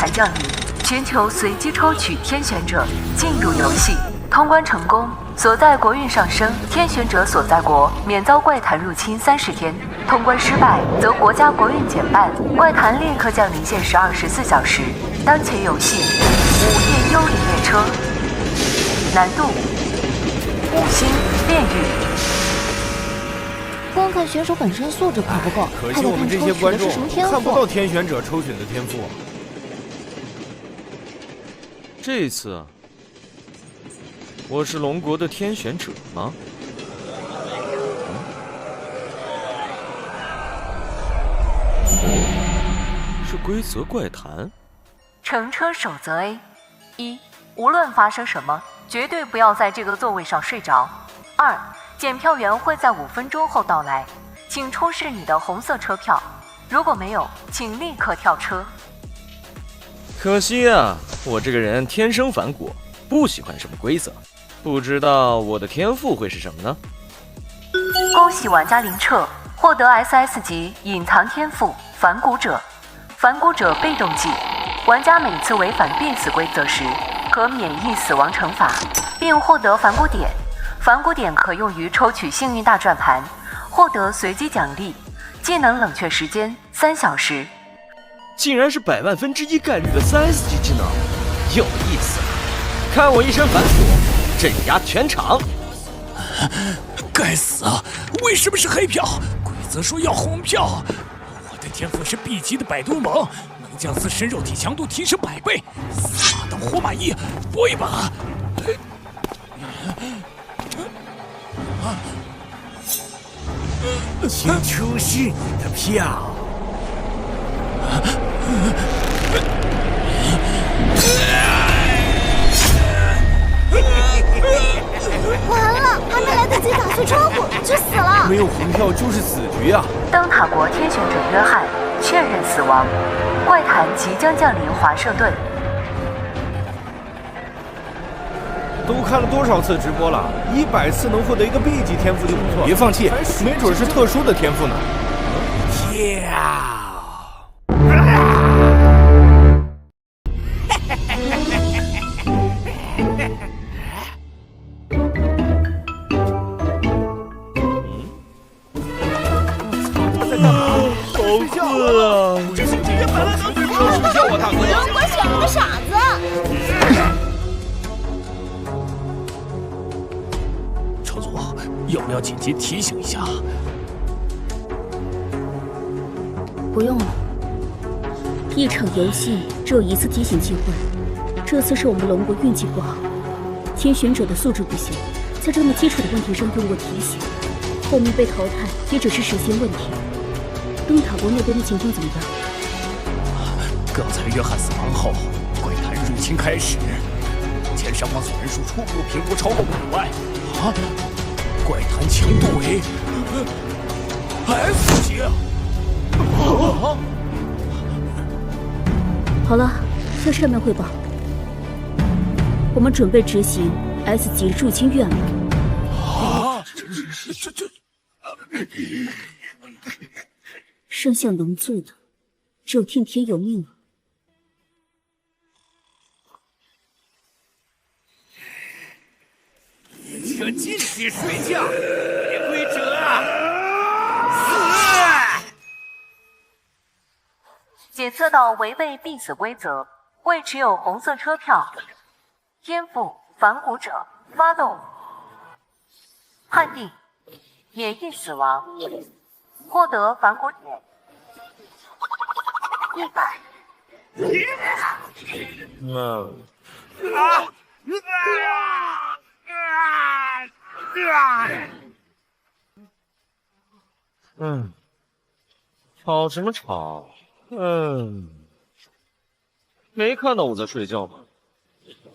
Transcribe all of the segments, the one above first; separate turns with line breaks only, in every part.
坛降临，全球随机抽取天选者进入游戏。通关成功，所在国运上升，天选者所在国免遭怪谈入侵30天；通关失败，则国家国运减半，怪谈立刻降临限时24小时。当前游戏午夜幽灵列车，难度5星炼狱。
光看选手本身素质可不够，
可惜我们这些观众看不到天选者抽选的天赋。
这次我是龙国的天选者吗？是规则怪谈。
乘车守则 A：1. 无论发生什么，绝对不要在这个座位上睡着。2. 检票员会在5分钟后到来，请出示你的红色车票，如果没有，请立刻跳车。
可惜啊，我这个人天生反骨，不喜欢什么规则。不知道我的天赋会是什么呢？
恭喜玩家林彻获得 SS 级隐藏天赋反骨者。反骨者被动技，玩家每次违反必死规则时，可免疫死亡惩罚，并获得反骨点。反骨点可用于抽取幸运大转盘，获得随机奖励。技能冷却时间3小时。
竟然是100万分之一概率的3S 级技能，有意思。看我一身反骨，镇压全场！
该死啊！为什么是黑票？规则说要红票。我的天赋是 B 级的百毒猛，能将自身肉体强度提升100倍。死马当活马医，搏一把！
请出示你的票。
完了，还没来得及打碎窗户就死了。
没有红票就是死局啊！
灯塔国天选者约翰确认死亡，怪谈即将降临华盛顿。
都看了多少次直播了？100次能获得一个 B 级天赋就不错，别放弃，没准是特殊的天赋呢。跳！
要不要紧急提醒一下？
不用了，一场游戏只有一次提醒机会，这次是我们龙国运气不好，天选者的素质不行，在这么基础的问题上用过提醒，后面被淘汰也只是时间问题。灯塔国那边的情况怎么样？
刚才约翰死亡后，怪谈入侵开始，目前伤亡总人数初步评估超过5万。啊！怪谈强度为 S 级。
好了，向上面汇报，我们准备执行 S 级入侵预案了。剩下能做的只有听天由命了。
请禁止睡觉，别规则啊！
检测到违背必死规则，未持有红色车票，天赋反骨者发动，判定免疫死亡，获得反骨点
100。吵什么吵？没看到我在睡觉吗？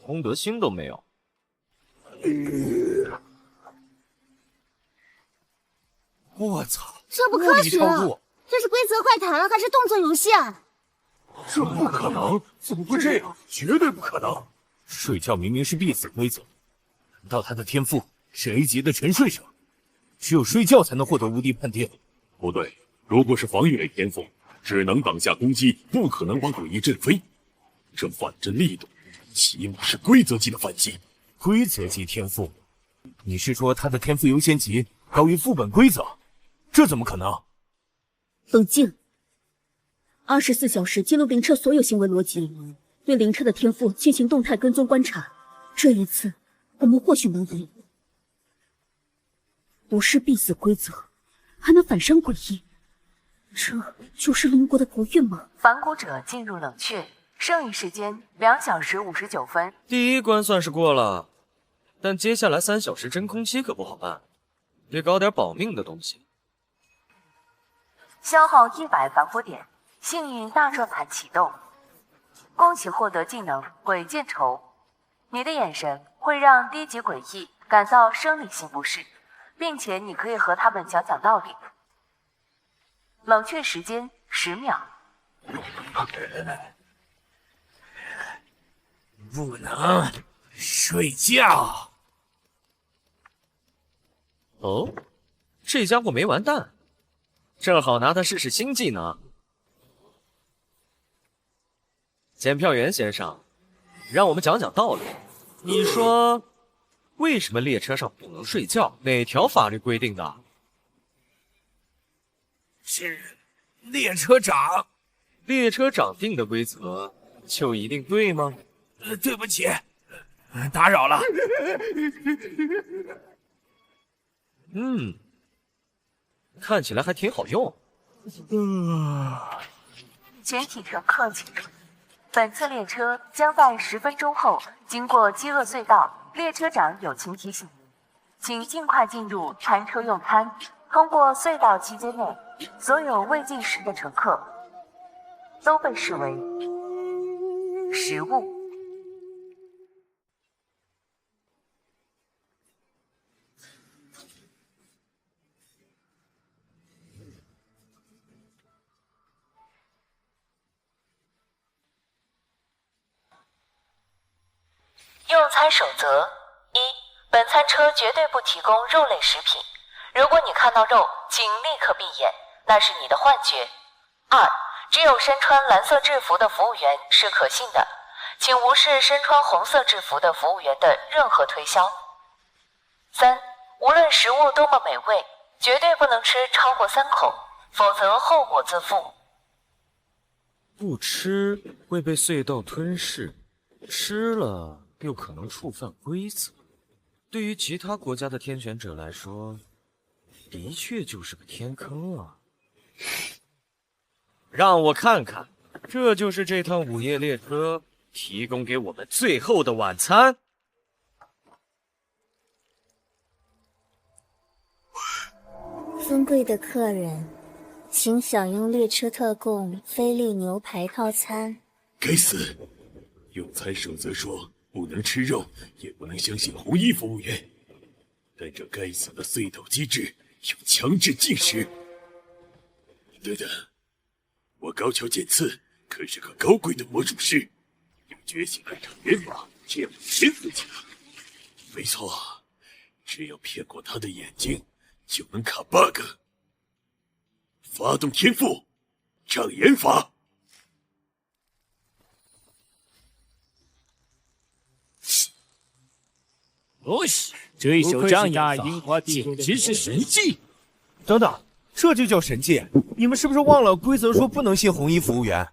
公德心都没有。
我操！
这不科学！这是规则怪谈还是动作游戏啊？
这不可能！怎么会这样？绝对不可能！睡觉明明是必死规则，难道他的天赋是 A 级的沉睡者？只有睡觉才能获得无敌判定？
不对，如果是防御类天赋，只能挡下攻击，不可能把诡异震飞。
这反震力度，起码是规则级的反击。规则级天赋？你是说他的天赋优先级高于副本规则？这怎么可能？
冷静。24小时记录灵彻所有行为逻辑，对灵彻的天赋进行动态跟踪观察。这一次，我们或许能赢。不是必死规则，还能反伤诡异，这就是邻国的国运吗？
反骨者进入冷却，剩余时间2小时59分。
第一关算是过了，但接下来3小时真空期可不好办，得搞点保命的东西。
消耗100反骨点，幸运大转盘启动。恭喜获得技能鬼见愁，你的眼神会让低级诡异感到生理性不适，并且你可以和他们讲讲道理。冷却时间10秒。
不能睡觉。
哦，这家伙没完蛋，正好拿他试试新技能。检票员先生，让我们讲讲道理。你说，为什么列车上不能睡觉？哪条法律规定的？
是列车长。
列车长定的规则就一定对吗？
对不起，打扰了。
看起来还挺好用。
全体乘客请注意，本次列车将在10分钟后经过饥饿隧道，列车长友情提醒您，请尽快进入餐车用餐。通过隧道期间内，所有未进食的乘客都被视为食物。用餐守则：一、本餐车绝对不提供肉类食品。如果你看到肉，请立刻闭眼，那是你的幻觉。二、只有身穿蓝色制服的服务员是可信的，请无视身穿红色制服的服务员的任何推销。三、无论食物多么美味，绝对不能吃超过3口，否则后果自负。
不吃会被隧道吞噬，吃了又可能触犯规则。对于其他国家的天选者来说，的确就是个天坑啊！让我看看，这就是这趟午夜列车提供给我们最后的晚餐。
尊贵的客人，请享用列车特供菲力牛排套餐。
该死！用餐守则说不能吃肉，也不能相信红衣服务员，但这该死的隧道机制有强制禁食。等等，我高桥健次可是个高贵的魔术师，有觉醒来场元法，这样天赋强。没错，只要骗过他的眼睛，就能卡 bug。发动天赋，障眼法。
哦西，这一手障眼樱花简直是神技！
等等，这就叫神技？你们是不是忘了规则说不能信红衣服务员？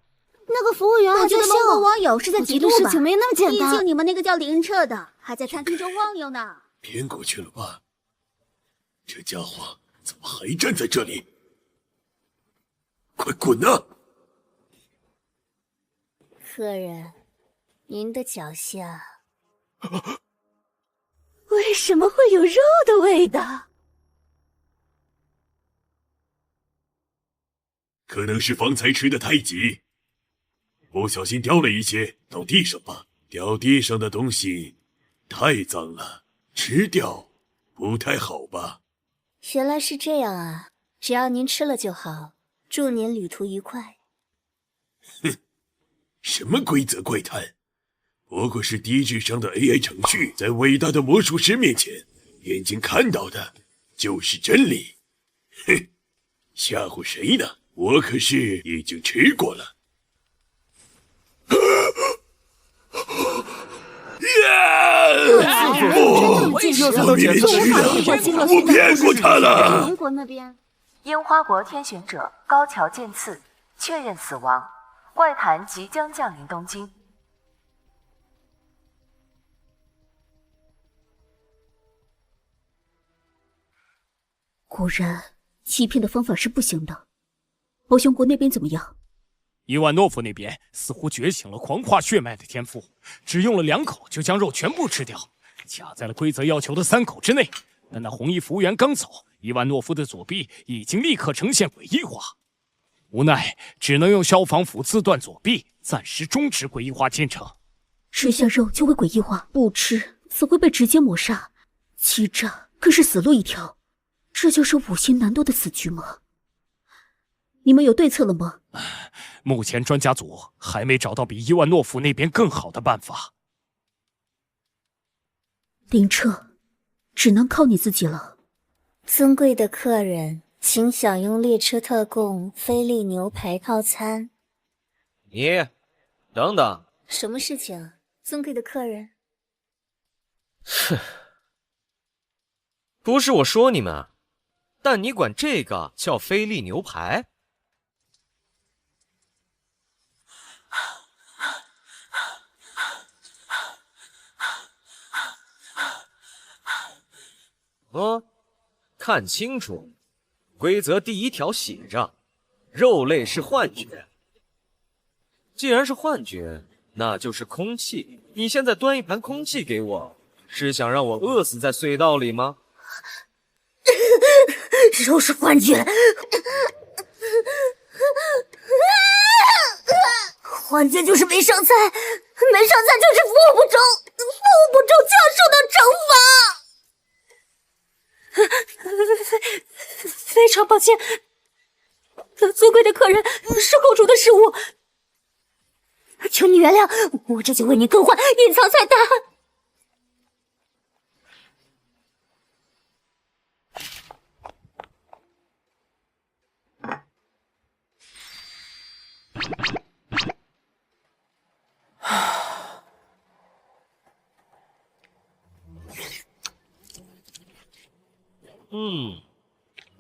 那个服务员还在笑，
某个网友是在嫉妒吧？
事情没那么简单。
毕竟你们那个叫林彻的还在餐厅中晃悠呢。
骗过去了吧？这家伙怎么还站在这里？快滚啊！
客人，您的脚下
为什么会有肉的味道？
可能是方才吃的太急，不小心掉了一些到地上吧。掉地上的东西太脏了，吃掉不太好吧？
原来是这样啊！只要您吃了就好，祝您旅途愉快。
哼，什么规则怪谈？不过是低智商的 AI 程序，在伟大的魔术师面前，眼睛看到的就是真理。哼，吓唬谁呢？我可是已经吃过了。
我骗过他了。
韩国那边，
烟花国天选者高桥健次确认死亡，怪谈即将降临东京。
果然，欺骗的方法是不行的。欧雄国那边怎么样？
伊万诺夫那边似乎觉醒了狂化血脉的天赋，只用了2口就将肉全部吃掉，卡在了规则要求的3口之内。但那红衣服务员刚走，伊万诺夫的左臂已经立刻呈现诡异化，无奈只能用消防斧自断左臂，暂时终止诡异化进程。
吃下肉就会诡异化，不吃则会被直接抹杀，欺诈更是死路一条。这就是5星难度的死局吗？你们有对策了吗？
目前专家组还没找到比伊万诺夫那边更好的办法。
林彻，只能靠你自己了。
尊贵的客人，请享用列车特供菲力牛排套餐。
你，等等，
什么事情啊，尊贵的客人？
哼，不是我说你们，但你管这个叫菲力牛排？看清楚，规则第1条写着，肉类是幻觉。既然是幻觉，那就是空气。你现在端一盘空气给我，是想让我饿死在隧道里吗？
肉是幻觉，幻觉就是没上菜，没上菜就是服务不周，服务不周就要受到惩罚。非常抱歉，尊贵的客人，是后厨的失误，求你原谅，我这就为你更换隐藏菜单。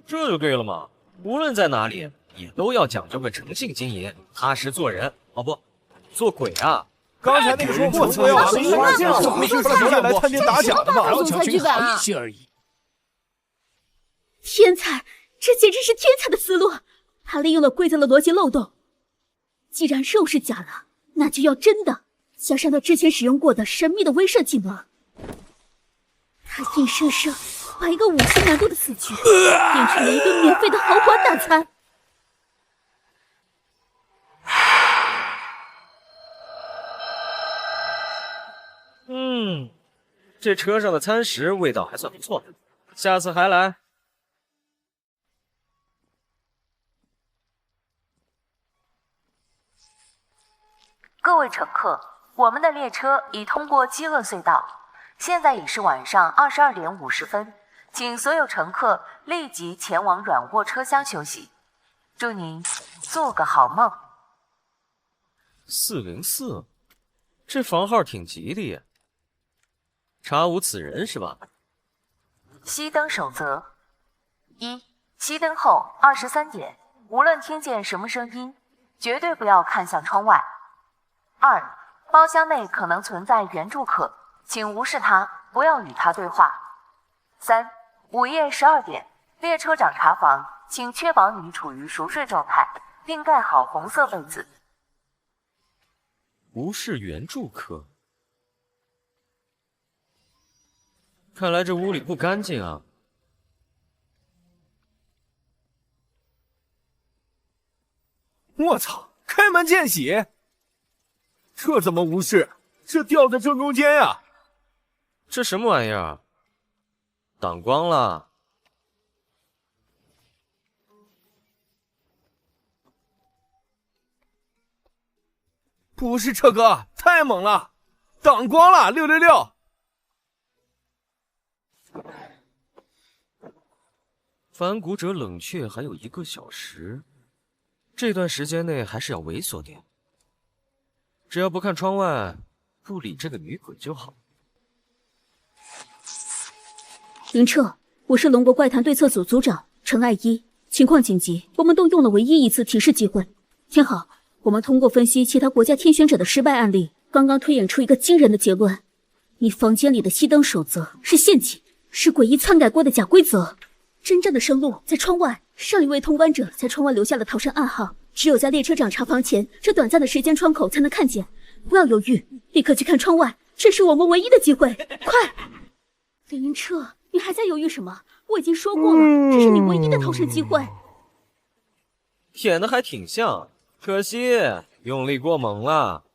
这就对了嘛，无论在哪里，也都要讲究个诚信经营，踏实做人。哦不，做鬼啊！
刚才那个说过的呀，
不是说来探店打假的吗？
还要强行好一些而已。
天才，这简直是天才的思路！他利用了规则的逻辑漏洞。既然肉是假的，那就要真的，加上他之前使用过的神秘的威慑技能，他硬生生把一个5星难度的死局变成了一顿免费的豪华大餐。
这车上的餐食味道还算不错，下次还来。
各位乘客，我们的列车已通过饥饿隧道，现在已是晚上22点50分，请所有乘客立即前往软卧车厢休息。祝您做个好梦。
404，这房号挺吉利呀。查无此人是吧？
熄灯守则：1. 熄灯后23点，无论听见什么声音，绝对不要看向窗外。2. 包厢内可能存在援助客，请无视他，不要与他对话。3. 午夜12点，列车长查房，请确保你处于熟睡状态，并盖好红色被子。
无视援助客。看来这屋里不干净啊！
我操，开门见喜！这怎么无视？这吊在正中间呀！
这什么玩意儿？挡光了。
不是车哥，太猛了，挡光了，666。
反骨者冷却还有1个小时，这段时间内还是要猥琐点。只要不看窗外，不理这个女鬼就好。
林彻，我是龙国怪谈对策组组长陈爱一，情况紧急，我们动用了唯一一次提示机会。天好，我们通过分析其他国家天选者的失败案例，刚刚推演出一个惊人的结论：你房间里的熄灯守则是陷阱，是诡异篡改过的假规则。真正的生路在窗外，上一位通关者在窗外留下了逃生暗号，只有在列车长查房前这短暂的时间窗口才能看见。不要犹豫，立刻去看窗外，这是我们唯一的机会，快！林彻，你还在犹豫什么？我已经说过了，这是你唯一的逃生机会。
演的还挺像，可惜用力过猛了。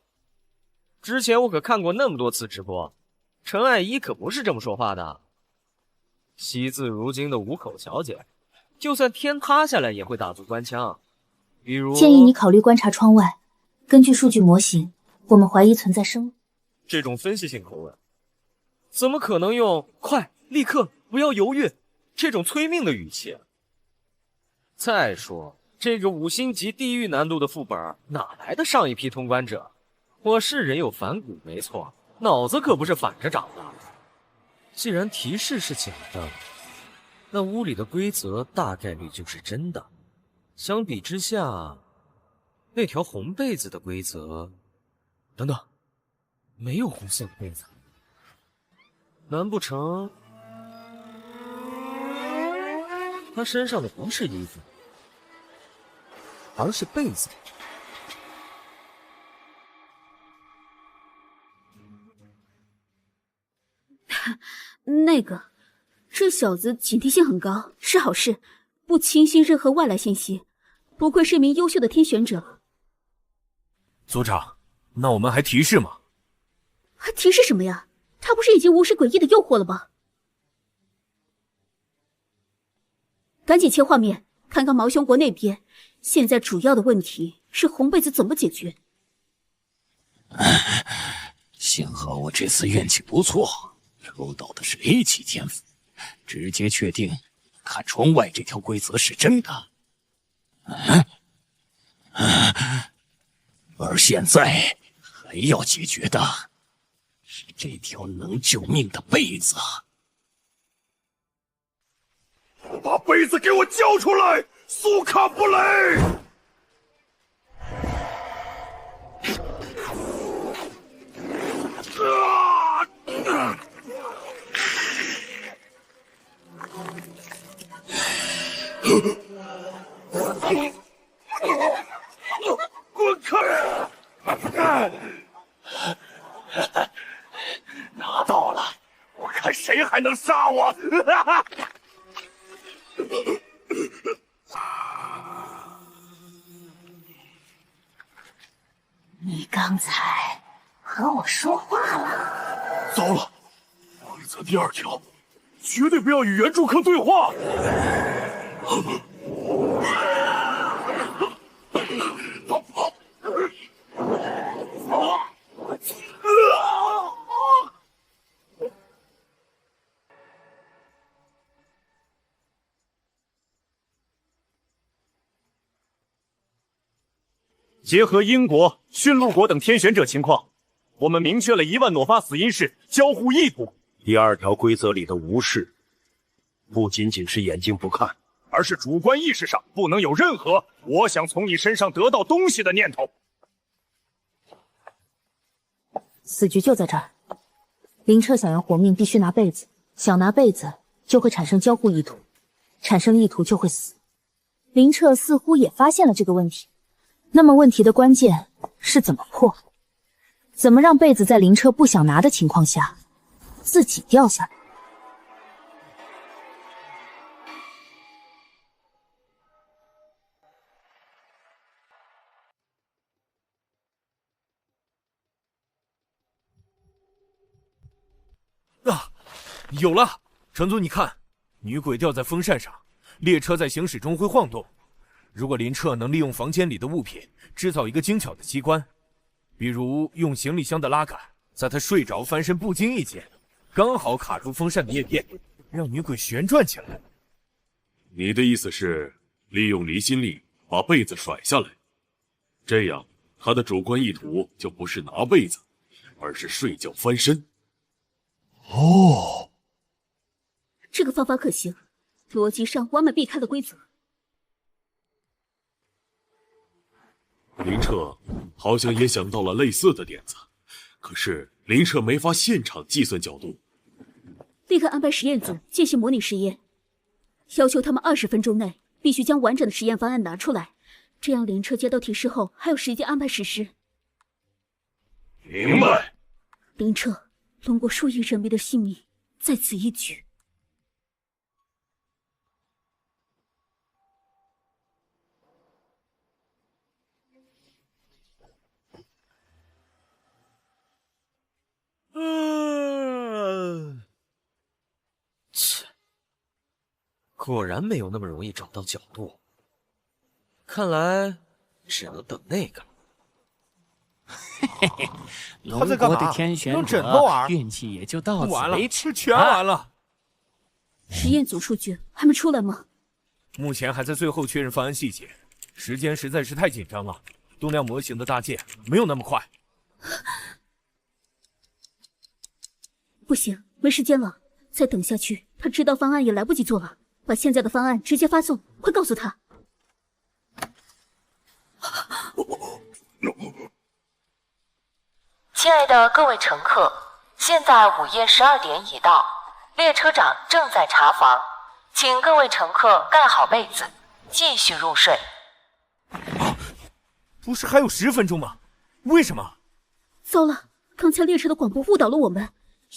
之前我可看过那么多次直播，陈爱一可不是这么说话的。惜字如金的五口小姐，就算天塌下来也会打足官腔。比如，
建议你考虑观察窗外，根据数据模型，我们怀疑存在生物。
这种分析性口吻，怎么可能用快、立刻、不要犹豫这种催命的语气？再说，这个5星级地狱难度的副本哪来的上一批通关者？我是人有反骨没错，脑子可不是反着长的。既然提示是假的，那屋里的规则大概率就是真的。相比之下，那条红被子的规则……等等，没有红色的被子，难不成他身上的不是衣服，而是被子？
那个，这小子警惕性很高，是好事，不轻信任何外来信息，不愧是一名优秀的天选者。
组长，那我们还提示吗？
还提示什么呀？他不是已经无视诡异的诱惑了吗？赶紧切画面，看看毛兄国那边。现在主要的问题是红被子怎么解决。
幸好我这次运气不错，抽到的是 A 级天赋，直接确定看窗外这条规则是真的。而现在还要解决的是这条能救命的被子。
把被子给我交出来，苏卡布雷！滚开！拿到了，我看谁还能杀我！
你刚才和我说话了？
糟了，规则第2条，绝对不要与原住客对话。结合英国、驯鹿国等天选者情况，我们明确了1万挪发死因是交互意图。
第2条规则里的无视，不仅仅是眼睛不看，
而是主观意识上不能有任何我想从你身上得到东西的念头。
死局就在这儿。林彻想要活命，必须拿被子，想拿被子就会产生交互意图，产生意图就会死。林彻似乎也发现了这个问题。那么问题的关键是怎么破？怎么让被子在林彻不想拿的情况下自己掉下来？
啊，有了！陈总，你看，女鬼吊在风扇上，列车在行驶中会晃动。如果林彻能利用房间里的物品制造一个精巧的机关，比如用行李箱的拉杆，在他睡着翻身不经意间，刚好卡住风扇的叶片，让女鬼旋转起来。
你的意思是利用离心力把被子甩下来，这样他的主观意图就不是拿被子，而是睡觉翻身。
哦，
这个方法可行，逻辑上完美避开了规则。
林彻好像也想到了类似的点子，可是林彻没法现场计算角度。
立刻安排实验组进行模拟实验，要求他们20分钟内必须将完整的实验方案拿出来，这样林彻接到提示后还有时间安排实施。
明白。
林彻，龙国数亿人民的性命在此一举。
切，果然没有那么容易找到角度，看来只能等那个了。
嘿嘿，龙国的天选者运气也就到此为止，
全完了。
实验组数据还没出来吗？
目前还在最后确认方案细节，时间实在是太紧张了。动量模型的搭建没有那么快。
不行，没时间了，再等下去，他知道方案也来不及做了。把现在的方案直接发送，快告诉他。
亲爱的各位乘客，现在午夜12点已到，列车长正在查房，请各位乘客盖好被子，继续入睡。
不是还有10分钟吗？为什么？
糟了，刚才列车的广播误导了我们，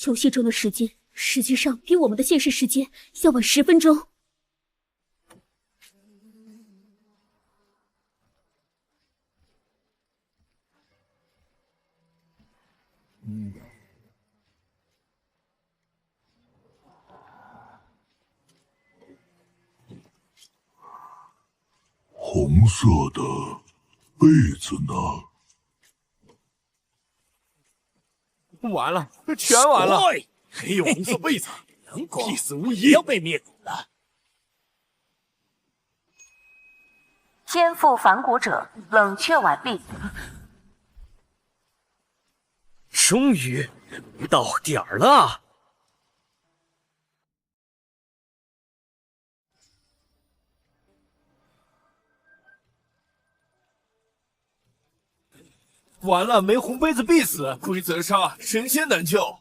游戏中的时间实际上比我们的现实时间要晚10分钟。
红色的被子呢？
完了，全完了！
黑有红色被子，
龙国
必死无疑，
要被灭口了。
天赋反骨者冷却完毕。
终于到点儿了。
完了，没红杯子必死，规则杀，神仙难救。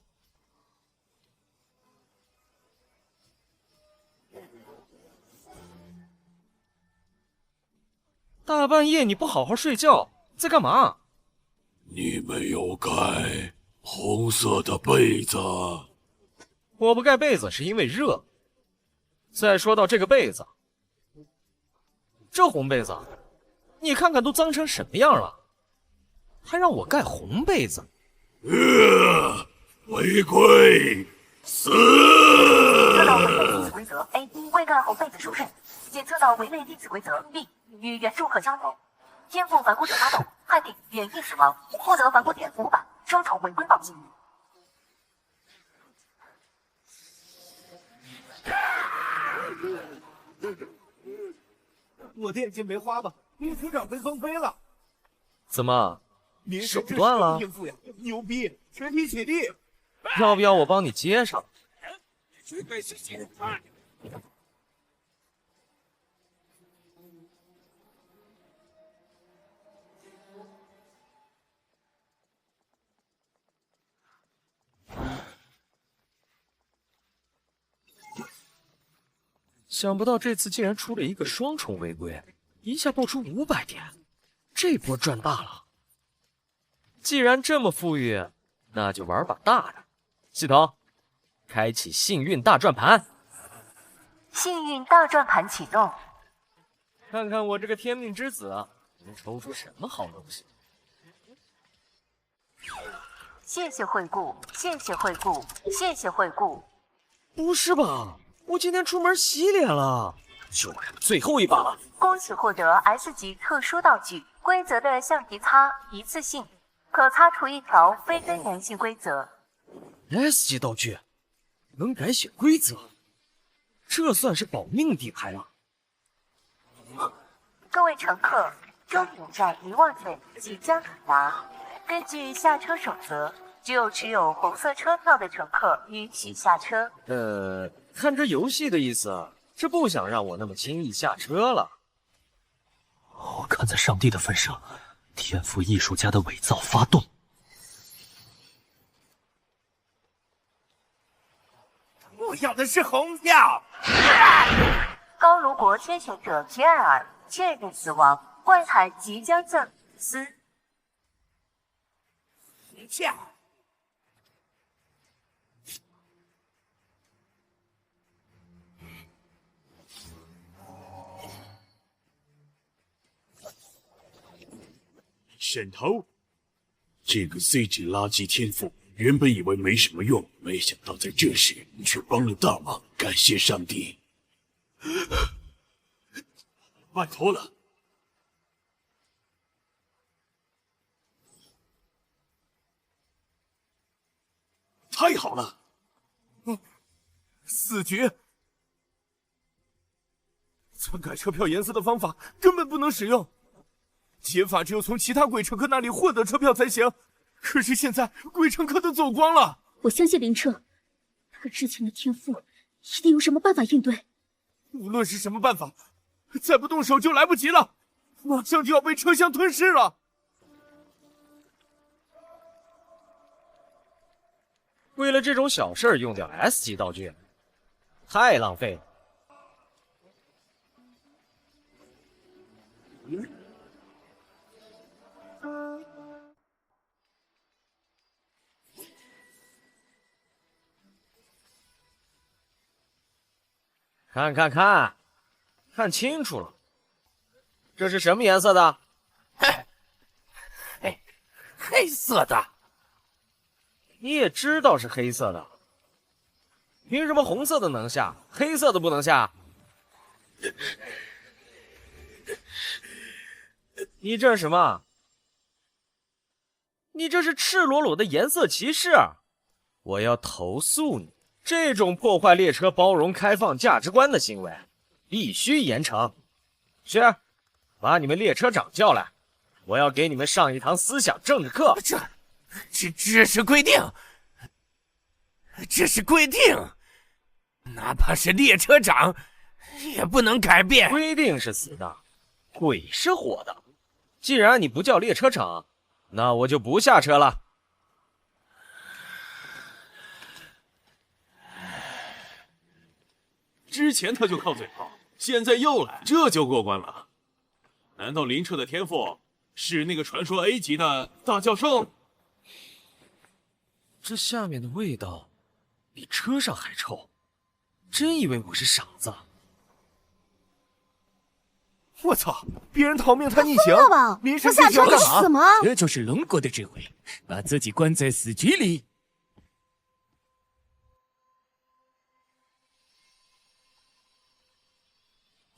大半夜你不好好睡觉，在干嘛？
你没有盖红色的被子。
我不盖被子是因为热。再说到这个被子，这红被子，你看看都脏成什么样了，还让我盖红被子？
违规！死！
测到违背弟子规则 A， 未盖红被子殊胜；检测到违背弟子规则 B， 与原著可相同。天赋反骨者发动，判定免疫死亡，获得反骨点500，双重违规暴击。
我的眼睛没花吧？秘书长被封飞了。
怎么？
您
手断了？
应付呀，牛逼！全体起立！
要不要我帮你接上？
绝对是现在。
想不到这次竟然出了一个双重违规，一下爆出500点，这波赚大了。既然这么富裕，那就玩把大的。系统，开启幸运大转盘。
幸运大转盘启动，
看看我这个天命之子能抽出什么好东西。
谢谢惠顾，谢谢惠顾，谢谢惠顾。
不是吧？我今天出门洗脸了，就剩最后一把了。
恭喜获得 S 级特殊道具，规则的橡皮擦，一次性，可擦除一条非根源性规则。
S 级道具能改写规则，这算是保命底牌了。
各位乘客，终点站遗忘费即将抵达。根据下车守则，只有持有红色车票的乘客允许下车。
看这游戏的意思，是不想让我那么轻易下车了。
我看在上帝的份上，天赋艺术家的伪造发动。
我要的是红票。
高卢国天选者天儿确认死亡，怪谈即将降司。
下。
沈头，这个 C 级垃圾天赋，原本以为没什么用，没想到在这时却帮了大忙，感谢上帝！拜托了。太好了！
死局！篡改车票颜色的方法根本不能使用。解法只有从其他鬼乘客那里获得车票才行，可是现在鬼乘客都走光了。
我相信林彻，他之前的天赋一定有什么办法应对。
无论是什么办法，再不动手就来不及了，马上就要被车厢吞噬了。
为了这种小事儿用掉 S 级道具，太浪费了。看清楚了，这是什么颜色的？
黑色的。
你也知道是黑色的，凭什么红色的能下，黑色的不能下？你这是什么？你这是赤裸裸的颜色歧视！我要投诉你！这种破坏列车包容开放价值观的行为，必须严惩。去，把你们列车长叫来，我要给你们上一堂思想政治课。
这是规定，这是规定，哪怕是列车长，也不能改变。
规定是死的，鬼是活的。既然你不叫列车长，那我就不下车了。
之前他就靠嘴炮，现在又来，这就过关了。难道林彻的天赋是那个传说 A 级的大教授？
这下面的味道比车上还臭，真以为我是傻子？
我操！别人逃命他逆行，
疯了吧？
临时
下车
干嘛？
死吗？
这就是龙国的智慧，把自己关在死局里。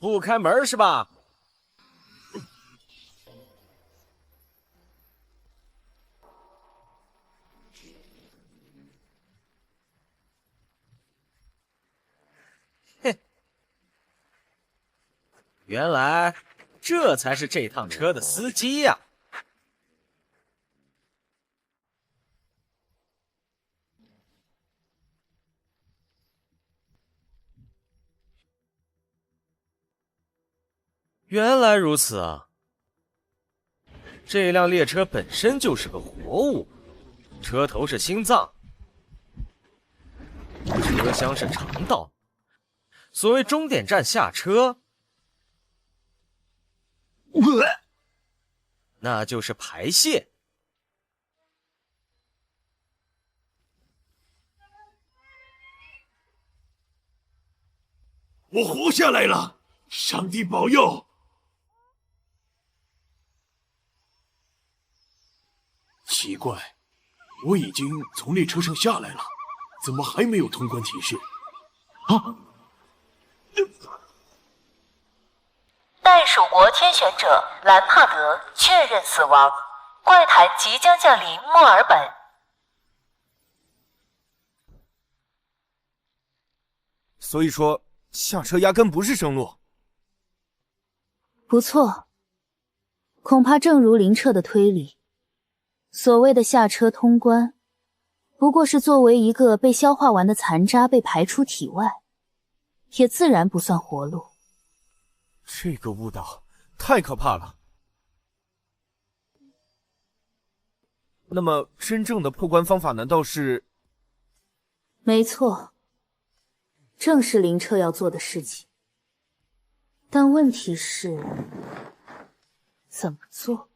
不开门是吧？哼，原来这才是这趟车的司机呀！原来如此啊！这辆列车本身就是个活物，车头是心脏，车厢是肠道。所谓终点站下车，那就是排泄。
我活下来了，上帝保佑！奇怪，我已经从列车上下来了，怎么还没有通关提示？啊！
袋鼠国天选者兰帕德确认死亡，怪谈即将降临墨尔本。
所以说，下车压根不是生路。
不错，恐怕正如林彻的推理，所谓的下车通关，不过是作为一个被消化完的残渣被排出体外，也自然不算活路。
这个误导太可怕了。那么，真正的破关方法难道是？
没错，正是林彻要做的事情。但问题是，怎么做？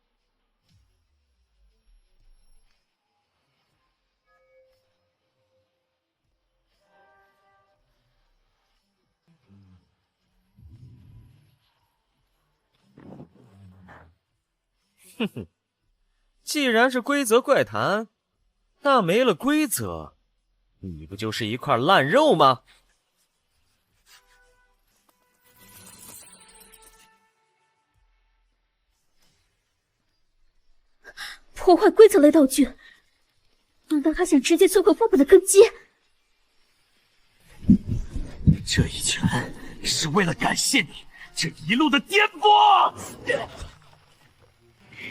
哼哼，既然是规则怪谈，那没了规则，你不就是一块烂肉吗？
破坏规则类道具，难道他想直接摧毁副本的根基？
这一拳是为了感谢你这一路的颠簸。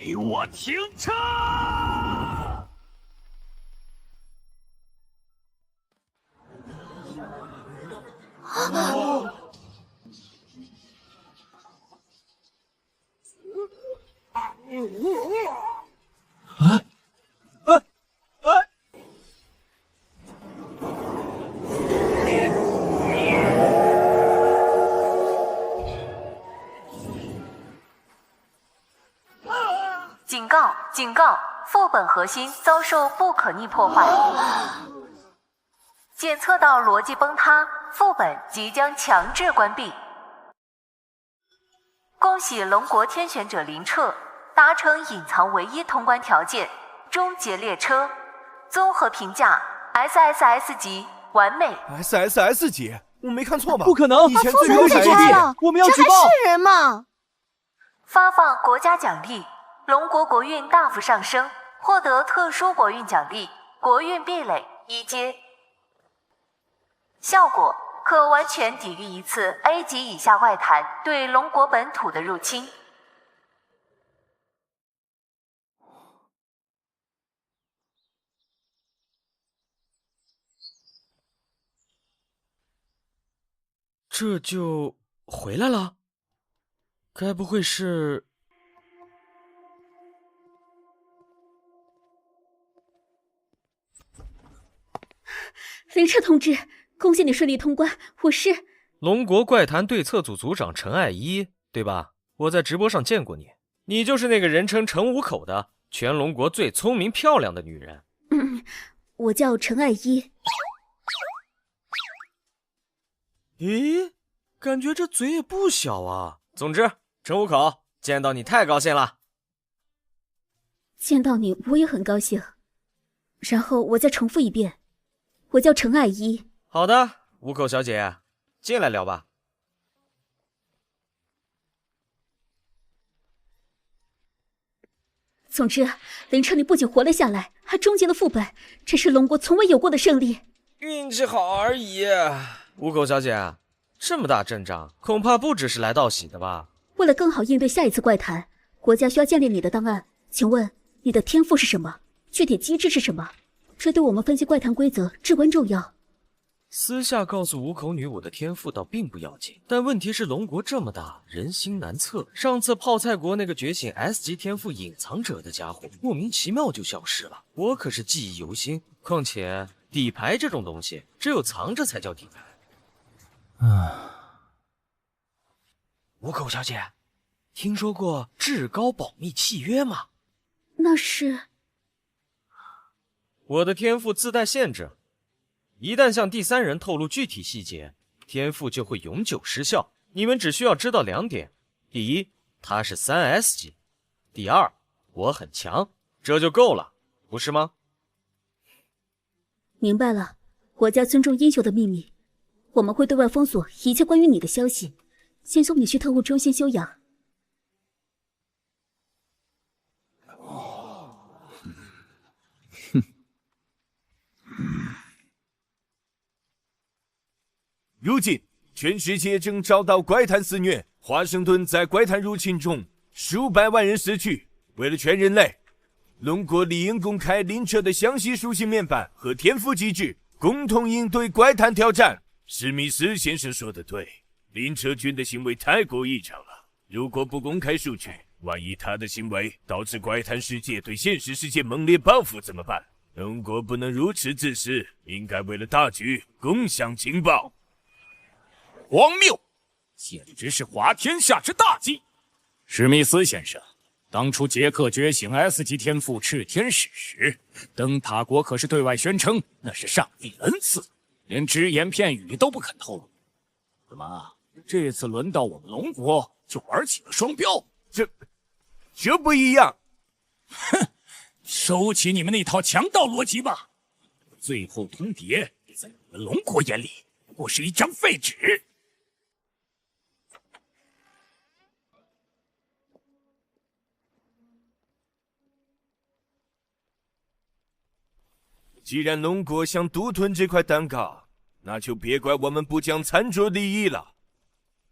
给我停车！
警告！警告！副本核心遭受不可逆破坏，检测到逻辑崩塌，副本即将强制关闭。恭喜龙国天选者林彻达成隐藏唯一通关条件，终结列车。综合评价 SSS 级，完美。
SSS 级，我没看错吧？
不可能！
以前最高才
拆了，我们要举报！
这还是人吗？
发放国家奖励，龙国国运大幅上升，获得特殊国运奖励，国运壁垒1阶。效果可完全抵御一次 A 级以下怪谈对龙国本土的入侵。
这就回来了？该不会是……
林彻同志，恭喜你顺利通关。我是
龙国怪谈对策组组长陈爱一，对吧？我在直播上见过你，你就是那个人称陈五口的全龙国最聪明漂亮的女人。
我叫陈爱一。
咦，感觉这嘴也不小啊。总之，陈五口，见到你太高兴了。
见到你我也很高兴。然后我再重复一遍，我叫陈爱一。
好的，五口小姐，进来聊吧。
总之，林彻你不仅活了下来，还终结了副本，这是龙国从未有过的胜利。
运气好而已。五口小姐，这么大阵仗，恐怕不只是来道喜的吧？
为了更好应对下一次怪谈，国家需要建立你的档案。请问你的天赋是什么？具体机制是什么？这对我们分析怪谈规则至关重要。
私下告诉五口女我的天赋倒并不要紧，但问题是龙国这么大，人心难测。上次泡菜国那个觉醒 S 级天赋隐藏者的家伙，莫名其妙就消失了，我可是记忆犹新。况且底牌这种东西，只有藏着才叫底牌。五口小姐，听说过至高保密契约吗？
那是……
我的天赋自带限制，一旦向第三人透露具体细节，天赋就会永久失效。你们只需要知道2点：第一，他是3S 级；第二，我很强，这就够了，不是吗？
明白了，国家尊重英雄的秘密，我们会对外封锁一切关于你的消息，先送你去特务中心休养。
如今，全世界正遭到怪谈肆虐。华盛顿在怪谈入侵中，数百万人死去。为了全人类，龙国理应公开林彻的详细属性面板和天赋机制，共同应对怪谈挑战。史密斯先生说的对，林彻君的行为太过异常了。如果不公开数据，万一他的行为导致怪谈世界对现实世界猛烈报复怎么办？龙国不能如此自私，应该为了大局共享情报。
荒谬，简直是滑天下之大稽。史密斯先生，当初杰克觉醒 S 级天赋炽天使时，灯塔国可是对外宣称那是上帝恩赐，连只言片语都不肯透露。怎么，这次轮到我们龙国就玩起了双标？
这不一样。
哼，收起你们那套强盗逻辑吧。最后通牒在我们龙国眼里不过是一张废纸。
既然龙国想独吞这块蛋糕，那就别怪我们不讲餐桌礼仪了。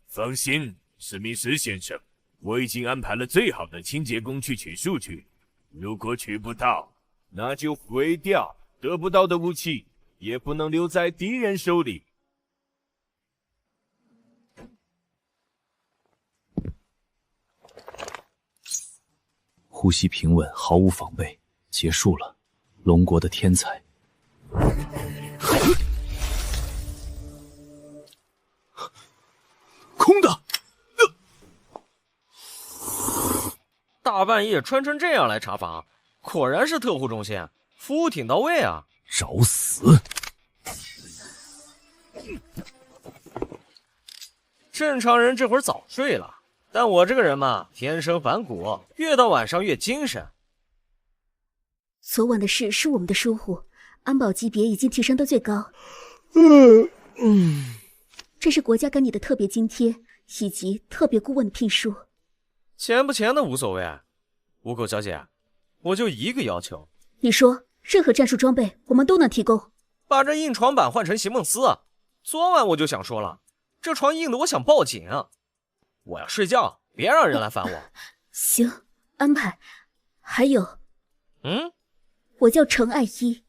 放心，史密斯先生，我已经安排了最好的清洁工去取数据。如果取不到，那就毁掉。得不到的武器也不能留在敌人手里。
呼吸平稳，毫无防备，结束了。龙国的天才。
空的。
大半夜穿成这样来查房，果然是特护中心，服务挺到位啊！
找死！
正常人这会儿早睡了，但我这个人嘛，天生反骨，越到晚上越精神。
昨晚的事是我们的疏忽，安保级别已经提升到最高。这是国家给你的特别津贴，以及特别顾问的聘书。
钱不钱的无所谓，五狗小姐，我就一个要求。
你说，任何战术装备我们都能提供。
把这硬床板换成席梦思啊！昨晚我就想说了，这床硬的我想报警啊！我要睡觉，别让人来烦我。
行，安排。还有，我叫程爱一。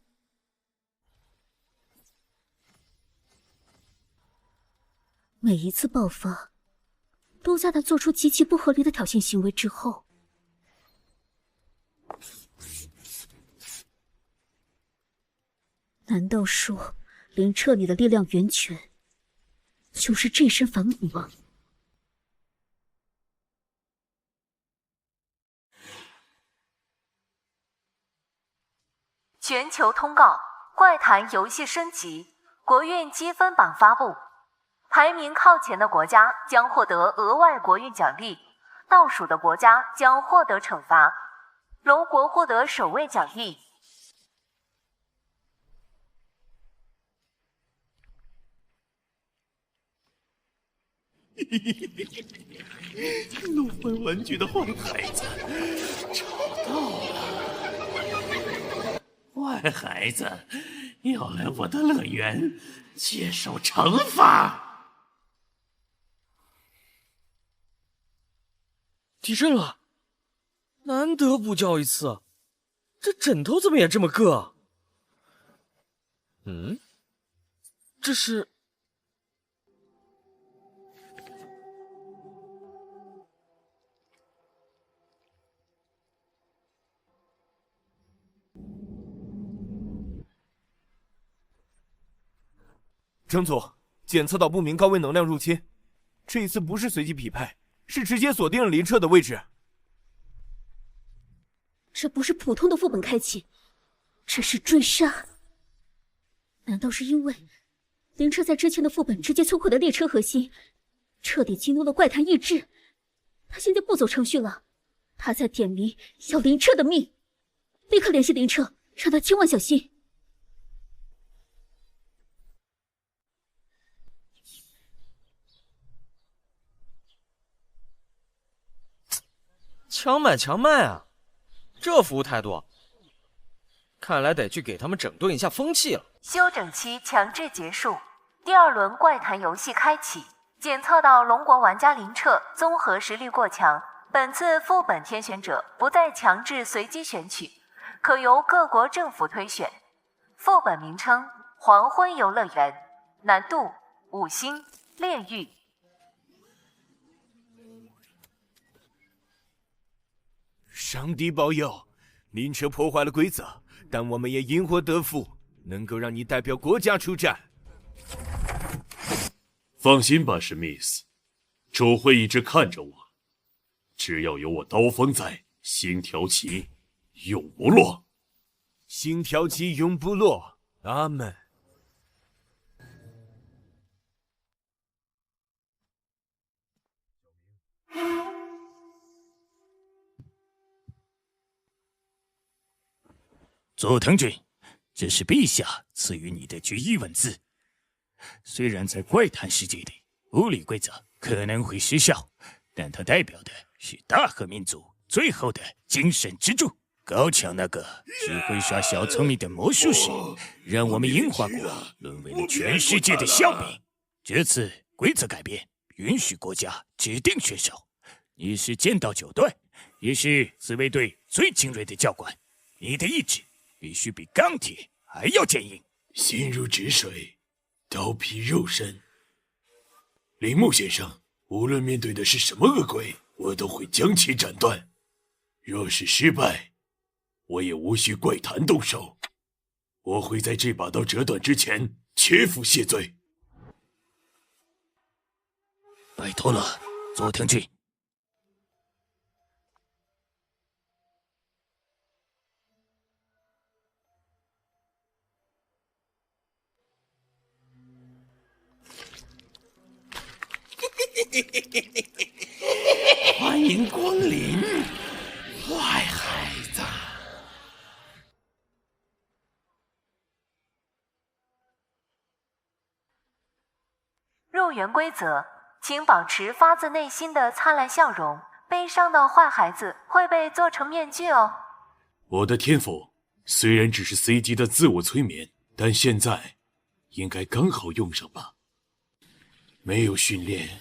每一次爆发，都在他做出极其不合理的挑衅行为之后。难道说，林彻你的力量源泉就是这身反骨吗？
全球通告：怪谈游戏升级，国运积分榜发布，排名靠前的国家将获得额外国运奖励，倒数的国家将获得惩罚。龙国获得首位奖励。
弄坏玩具的坏孩子，找到了！坏孩子要来我的乐园接受惩罚。
地震了，难得补觉一次，这枕头怎么也这么硌？这是？
郑组，检测到不明高危能量入侵，这一次不是随机匹配，是直接锁定了林彻的位置。
这不是普通的副本开启，这是追杀。难道是因为林彻在之前的副本直接摧毁了列车核心，彻底激怒了怪谈意志？他现在不走程序了，他在点名要林彻的命。立刻联系林彻，让他千万小心。
强买强卖啊！这服务态度，看来得去给他们整顿一下风气了。
休整期强制结束，第二轮怪谈游戏开启。检测到龙国玩家林彻综合实力过强，本次副本天选者不再强制随机选取，可由各国政府推选。副本名称：黄昏游乐园，难度5星炼狱。
上帝保佑！林彻破坏了规则，但我们也因祸得福，能够让你代表国家出战。
放心吧，史密斯，主会一直看着我，只要有我刀锋在，星条旗永不落。
星条旗永不落，阿门。
佐藤君，这是陛下赐予你的决议文字。虽然在怪谈世界里，物理规则可能会失效，但它代表的是大和民族最后的精神支柱。高桥那个只会耍小聪明的魔术师，让我们樱花国沦为了全世界的笑柄。这次规则改变，允许国家指定选手。你是剑道9段，也是自卫队最精锐的教官，你的意志必须比钢铁还要坚硬。
心如止水，刀劈肉身。铃木先生，无论面对的是什么恶鬼，我都会将其斩断。若是失败，我也无需怪谈动手，我会在这把刀折断之前切腹谢罪。
拜托了，佐藤君。
欢迎光临，坏孩子。
入园规则，请保持发自内心的灿烂笑容，悲伤的坏孩子会被做成面具哦。
我的天赋虽然只是 C 级的自我催眠，但现在应该刚好用上吧。没有训练，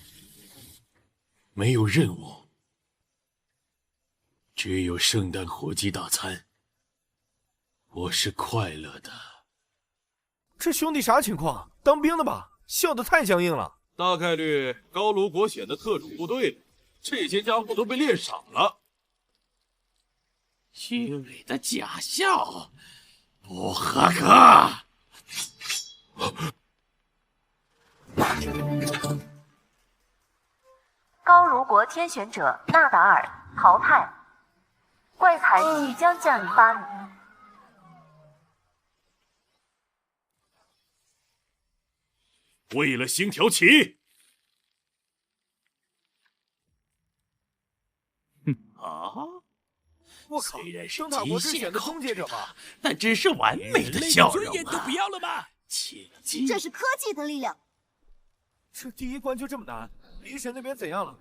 没有任务，只有圣诞火鸡大餐，我是快乐的。
这兄弟啥情况？当兵的吧？笑得太僵硬了。
大概率高卢国选的特种部队，这些家伙都被练傻了。
虚伪的假笑，不合格。
高卢国天选者纳达尔淘汰，怪谈即将降临巴黎。
为了星条旗！
啊！
我靠，
虽然是
灯塔国
极限
之选的终结者吧？
但只是完美的笑容
尊严都不要了吗？
切记，
这是科技的力量。
这第一关就这么难？离神那边怎样了？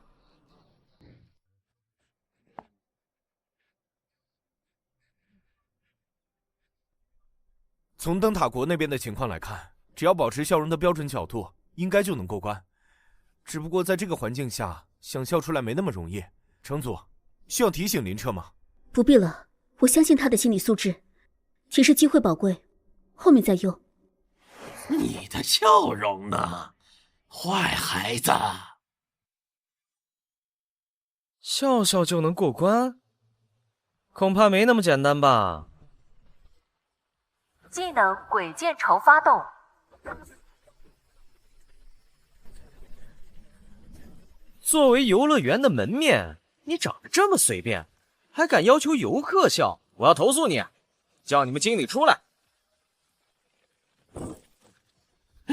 从灯塔国那边的情况来看，只要保持笑容的标准角度，应该就能过关。只不过在这个环境下，想笑出来没那么容易。城主，需要提醒林彻吗？
不必了，我相信他的心理素质。提示机会宝贵，后面再用。
你的笑容呢，坏孩子？
笑笑就能过关？恐怕没那么简单吧。
技能鬼见愁发动。
作为游乐园的门面，你长得这么随便，还敢要求游客笑？我要投诉你，叫你们经理出来。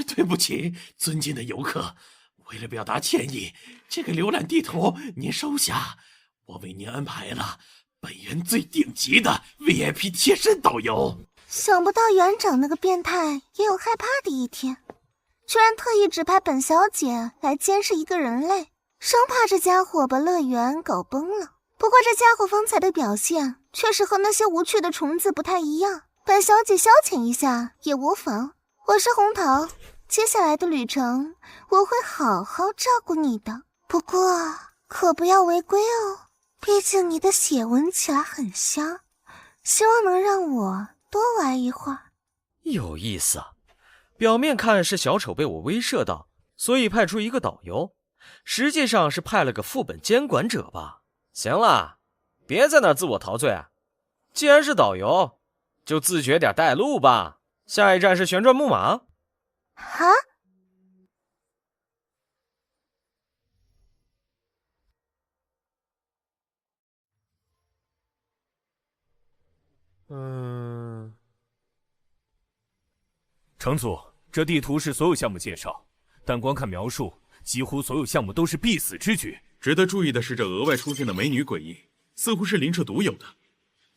对不起，尊敬的游客，为了表达歉意，这个浏览地图您收下，我为您安排了本园最顶级的 VIP 贴身导游。
想不到园长那个变态也有害怕的一天，居然特意指派本小姐来监视一个人类，生怕这家伙把乐园搞崩了。不过这家伙方才的表现确实和那些无趣的虫子不太一样，本小姐消遣一下也无妨。我是红桃，接下来的旅程我会好好照顾你的，不过可不要违规哦，毕竟你的血闻起来很香，希望能让我多玩一会儿。
有意思啊，表面看是小丑被我威慑到，所以派出一个导游，实际上是派了个副本监管者吧。行了，别在那自我陶醉啊！既然是导游，就自觉点带路吧。下一站是旋转木马。
啊？
城主，这地图是所有项目介绍，但光看描述，几乎所有项目都是必死之举。
值得注意的是，这额外出现的美女诡异，似乎是林彻独有的，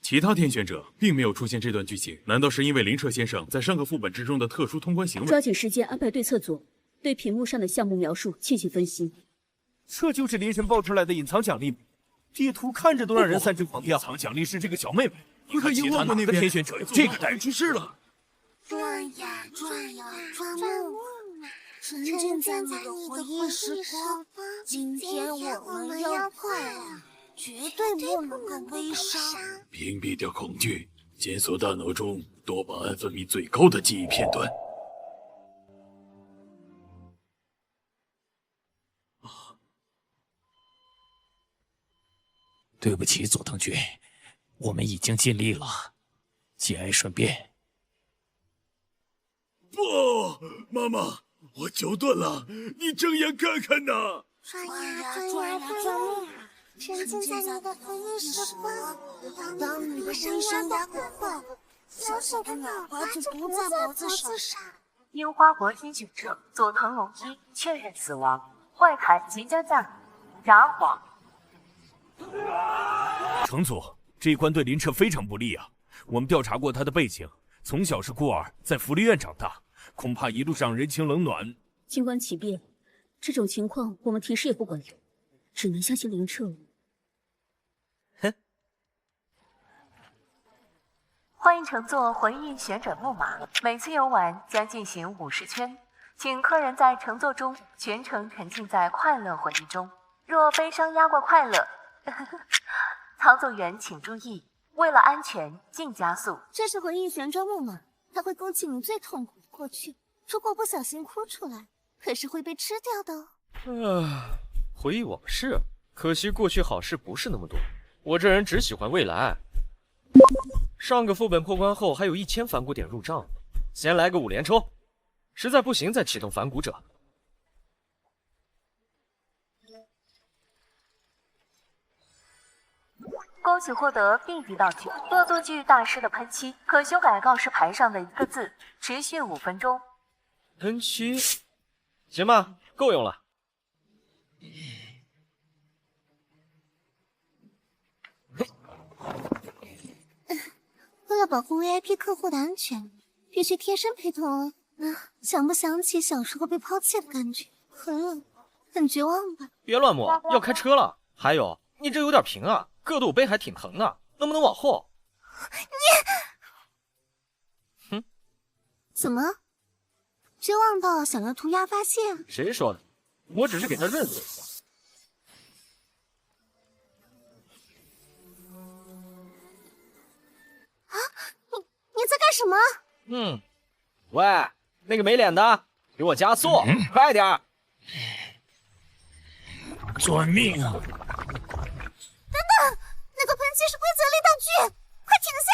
其他天选者并没有出现这段剧情。难道是因为林彻先生在上个副本之中的特殊通关行为？
抓紧时间安排对策组对屏幕上的项目描述进行分析。
这就是林神爆出来的隐藏奖励，地图看着都让人三只狂跳。隐藏奖励是这个小妹妹，你看其他哪个天选者有这个待遇？
出事了！
转呀转呀转木马，沉浸在你的回忆时光。今天我们要快乐，绝对不能够悲伤。
屏蔽掉恐惧，检索大脑中多巴胺分泌最高的记忆片段。
对不起，佐藤君，我们已经尽力了，节哀顺变。
不，妈妈，我脚断了，你睁眼看看呐！
转呀转呀转木马，沉浸在你的回忆时光。当你的悲伤压过后，小小的脑瓜就不在脖子上。
樱花国天选者佐藤龙一确认死亡，外牌即将降临。札幌。
城主，这一关对林彻非常不利啊！我们调查过他的背景，从小是孤儿，在福利院长大，恐怕一路上人情冷暖。
静观其变，这种情况我们提示也不管用，只能相信林彻。
哼！
欢迎乘坐回忆旋转木马，每次游玩将进行50圈，请客人在乘坐中全程沉浸在快乐回忆中。若悲伤压过快乐，操作员请注意，为了安全，请加速。
这是回忆旋转木马，它会勾起你最痛苦的过去。如果不小心哭出来，可是会被吃掉的哦。
回忆往事，可惜过去好事不是那么多。我这人只喜欢未来。上个副本破关后还有1000反骨点入账，先来个5连抽，实在不行再启动反骨者。
恭喜获得 B 级道具恶作剧大师的喷漆，可修改告示牌上的一个字，持续5分钟。
喷漆，行吧，够用了。
为了保护 VIP 客户的安全，必须贴身陪同哦。想不想起小时候被抛弃的感觉？很冷，很绝望吧？
别乱摸，要开车了。还有，你这有点平啊，硌得我背还挺疼的，能不能往后？
你，哼，怎么？绝望到想要涂鸦发泄？
谁说的？我只是给他润色一下。
啊，你在干什么？
喂，那个没脸的，给我加速，快点儿！
遵命啊！
等等，那个喷漆是规则类道具，快停下！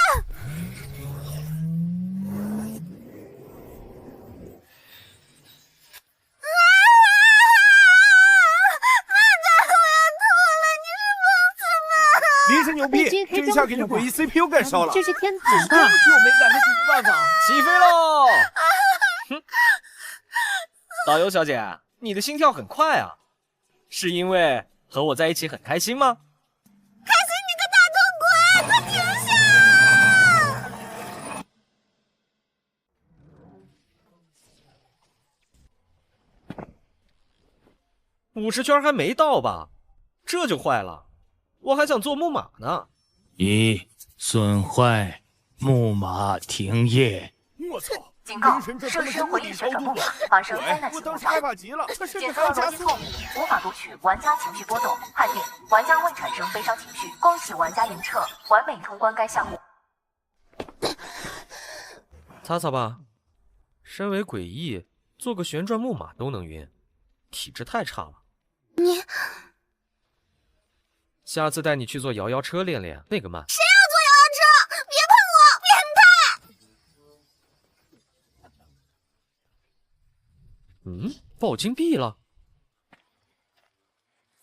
林神牛逼，这一下给你诡异 CPU 干烧了。
这是天堂
啊！就没赶上解决办法，
起飞喽！导游小姐，你的心跳很快啊，是因为和我在一起很开心吗？
开心你个大头鬼，快停下
！50圈还没到吧？这就坏了。我还想坐木马呢。
1损坏木马停业。
我操！
警告！设施回忆旋转木马发生灾难性故障，检测逻辑错误，无法读取玩家情绪波动，判定玩家未产生悲伤情绪。恭喜玩家林彻完美通关该项目。
擦擦吧，身为诡异，做个旋转木马都能晕，体质太差了。
你
下次带你去坐摇摇车练练，那个慢。
谁要坐摇摇车？别碰我，变态！
爆金币了。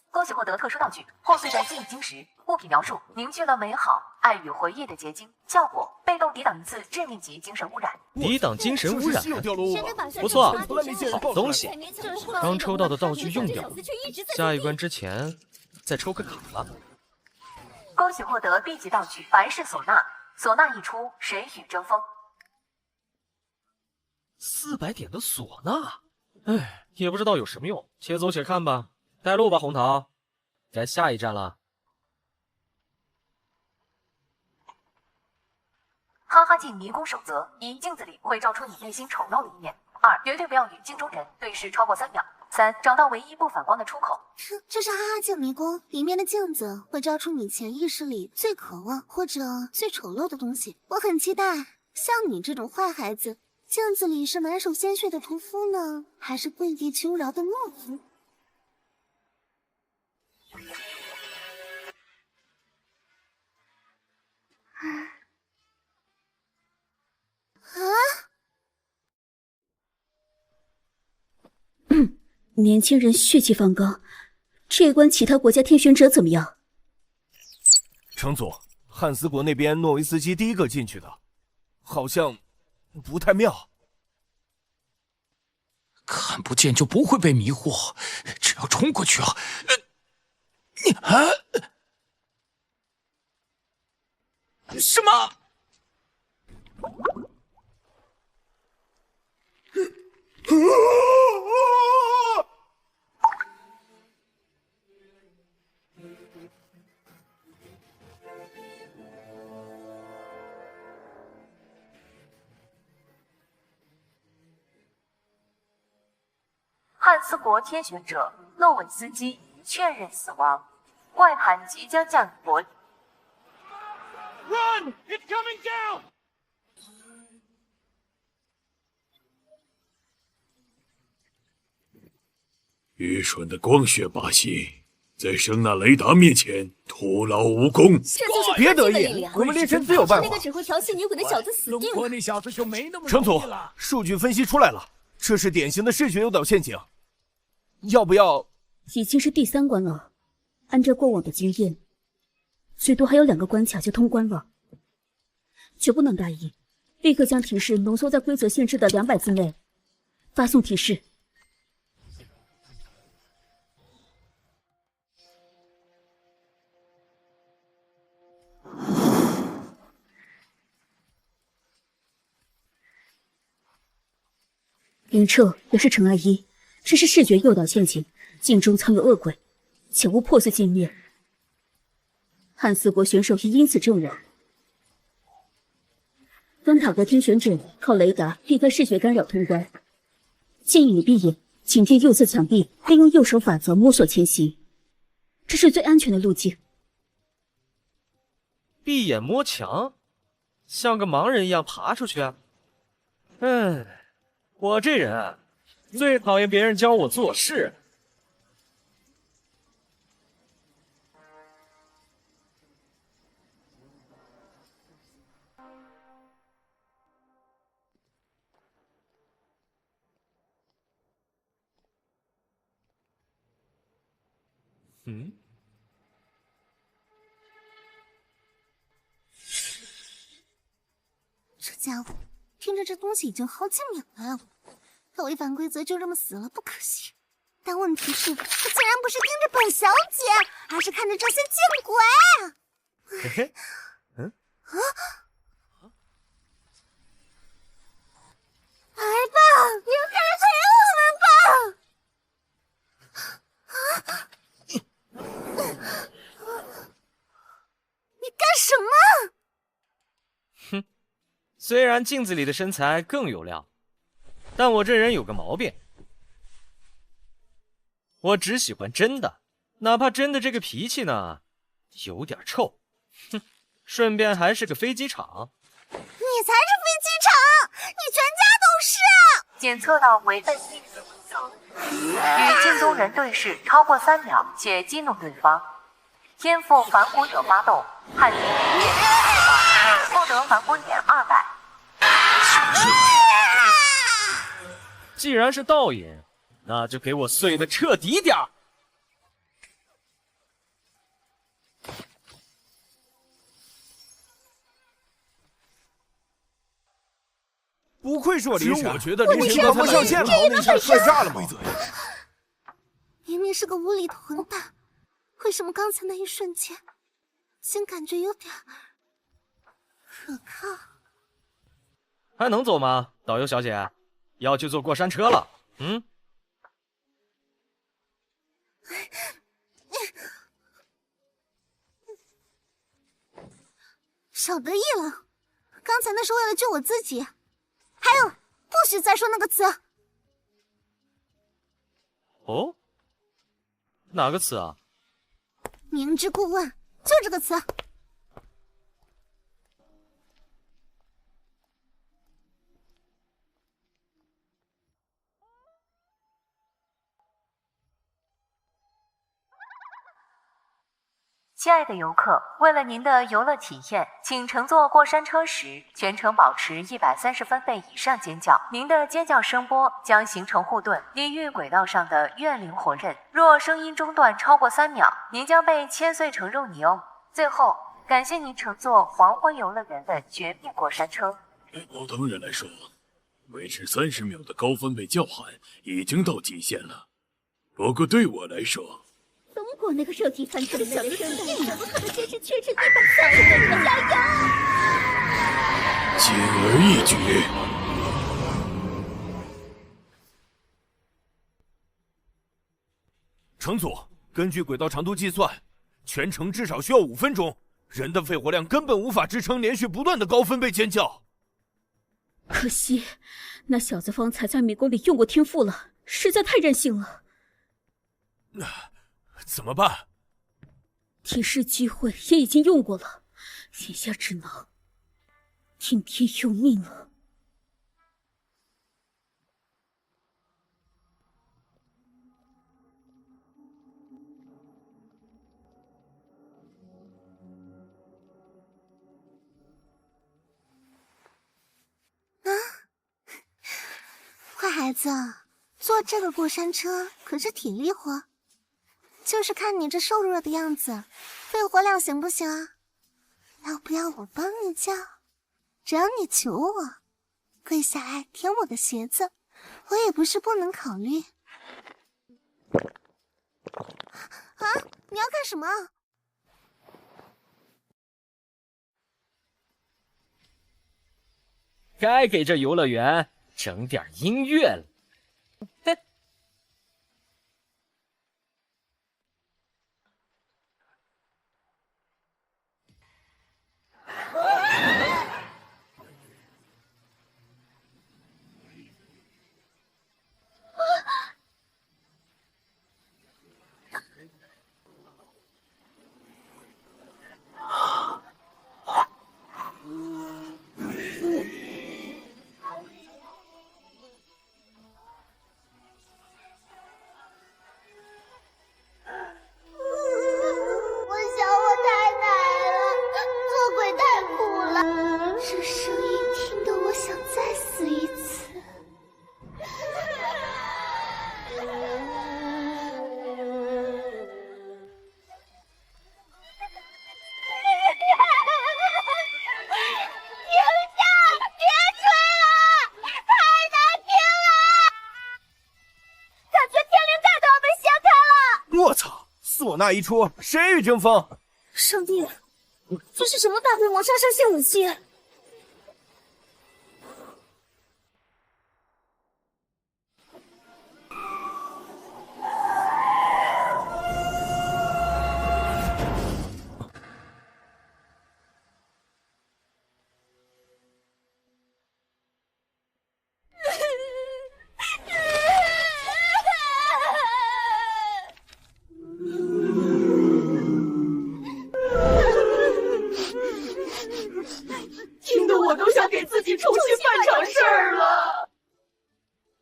恭喜获得特殊道具破碎的记忆晶石。物品描述：凝聚了美好、爱与回忆的结晶。效果：被动抵挡一次致命级精神污染。
抵挡精神污染，不错，好东西。刚抽到的道具用掉了，下一关之前再抽个卡吧。
恭喜获得 B 级道具凡世唢呐。唢呐一出，谁与争锋
？400点的唢呐，哎，也不知道有什么用，且走且看吧。带路吧，红桃，该下一站了。
哈哈镜迷宫守则：一、镜子里会照出你内心丑陋的一面；二、绝对不要与镜中人对视超过3秒；三、找到唯一不反光的出口。
这是哈哈镜迷宫，里面的镜子会照出你潜意识里最渴望或者最丑陋的东西。我很期待，像你这种坏孩子，镜子里是满手鲜血的屠夫呢，还是跪地求饶的懦夫？
年轻人血气方刚，这一关其他国家天选者怎么样？
城主，汉斯国那边诺维斯基第一个进去的，好像不太妙。
看不见就不会被迷惑，只要冲过去啊！什么？
汉斯国天选者诺韦斯基确认死亡，外盘即将降临国里。
Run! It's coming down!
愚蠢的光血把戏，在声纳雷达面前徒劳无功。
别得意，我们猎神自有办法。
那个只会调戏女鬼的小子死定了。
那小子就没那么
城主，数据分析出来了，这是典型的视觉诱导陷阱。要不要？
已经是第3关了，按照过往的经验，最多还有2个关卡就通关了。绝不能大意，立刻将提示浓缩在规则限制的200字内，发送提示。林彻也是尘埃一，这是视觉诱导陷阱，镜中藏有恶鬼，切勿破碎镜面。汉斯国选手也因此阵亡。端塔国天选者靠雷达避开视觉干扰通关，建议你闭眼，紧贴右侧墙壁，利用右手法则摸索前行，这是最安全的路径。
闭眼摸墙，像个盲人一样爬出去啊！我这人啊，最讨厌别人教我做事。
这家伙听着这东西已经好几秒了，他违反规则就这么死了，不可惜。但问题是，他竟然不是盯着本小姐，而是看着这些见鬼！
嘿嘿，
儿吧，你快来陪我们吧！你干什么？
哼，虽然镜子里的身材更有料，但我这人有个毛病，我只喜欢真的，哪怕真的这个脾气呢，有点臭。哼，顺便还是个飞机场。
你才是飞机场，你全家都是！
检测到违背历史规则，与镜中人对视超过3秒且激怒对方，天赋反骨者发动，汉敌获得反骨点200。
既然是倒影，那就给我碎的彻底点儿。
不愧是我林
只有
闪，
我觉得林闪刚才
上线了，那一下太炸了吗？
明明是个无厘头混蛋，为什么刚才那一瞬间，竟感觉有点可靠？
还能走吗，导游小姐？要去坐过山车了。
少得意了，刚才那是为了救我自己。还有，不许再说那个词。
哦，哪个词啊？
明知故问，就这个词。
亲爱的游客，为了您的游乐体验，请乘坐过山车时全程保持130分贝以上尖叫。您的尖叫声波将形成护盾，抵御轨道上的怨灵火刃。若声音中断超过3秒，您将被切碎成肉泥哦。最后，感谢您乘坐黄昏游乐园的绝命过山车。
对普通人来说，维持30秒的高分贝叫喊已经到极限了。不过对我来说，
等我那个肉体凡胎的小生命，怎么可能坚持全程130分钟加油？
轻而易举。
乘组，根据轨道长度计算，全程至少需要5分钟，人的肺活量根本无法支撑连续不断的高分贝尖叫。
可惜，那小子方才在迷宫里用过天赋了，实在太任性了。
怎么办？
提示机会也已经用过了，眼下只能听天由命了。
坏孩子，坐这个过山车可是体力活。就是看你这瘦弱的样子，肺活量行不行啊？要不要我帮你叫？只要你求我，跪下来舔我的鞋子，我也不是不能考虑。啊，你要干什么？
该给这游乐园整点音乐了。哼。
我操！厮我那一出，谁与争锋？
上帝，这是什么大规模杀伤性武器？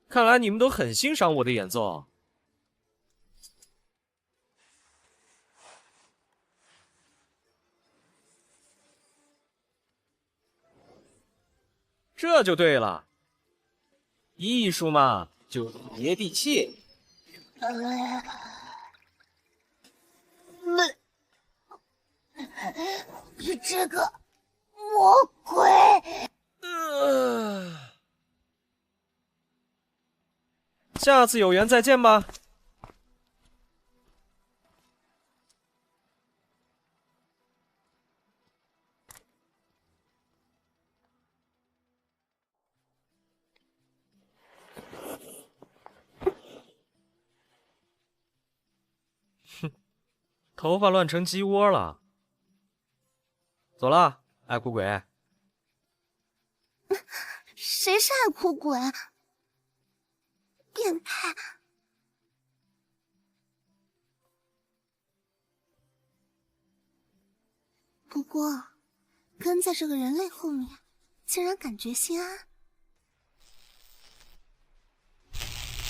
看来你们都很欣赏我的演奏。这就对了，艺术嘛，就接地气。
这个魔鬼。
下次有缘再见吧。哼，头发乱成鸡窝了。走了，爱哭鬼。
谁是爱哭鬼？变态！不过，跟在这个人类后面，竟然感觉心安。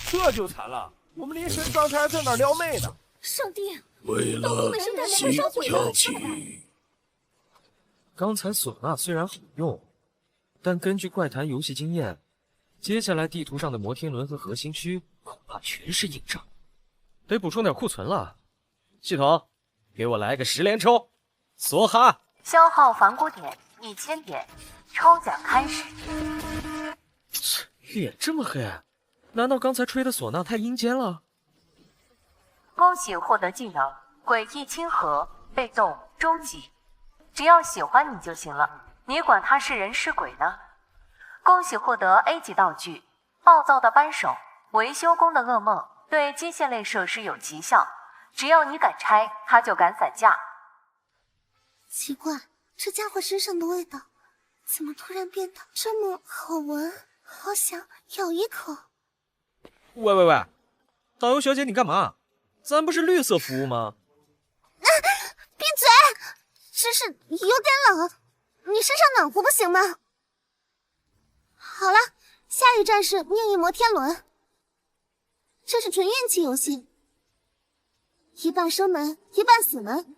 这就惨了，我们临神刚才还在那儿撩妹呢。
上帝，
为了吸跳起。
刚才唢呐虽然好用，但根据怪谈游戏经验，接下来地图上的摩天轮和核心区恐怕全是硬仗，得补充点库存了。系统，给我来个10连抽，梭哈！
消耗反骨点1000点，抽奖开始。
脸这么黑，难道刚才吹的唢呐太阴间了？
恭喜获得技能诡异亲和，被动终极，只要喜欢你就行了，你管他是人是鬼呢？恭喜获得 A 级道具暴躁的扳手，维修工的噩梦，对机械类设施有奇效，只要你敢拆，他就敢散架。
奇怪，这家伙身上的味道怎么突然变得这么好闻？好想咬一口。
喂，导游小姐，你干嘛？咱不是绿色服务吗？
闭嘴！只是有点冷，你身上暖和不行吗？好了，下一站是命运摩天轮，这是纯运气游戏，一半生门，一半死门，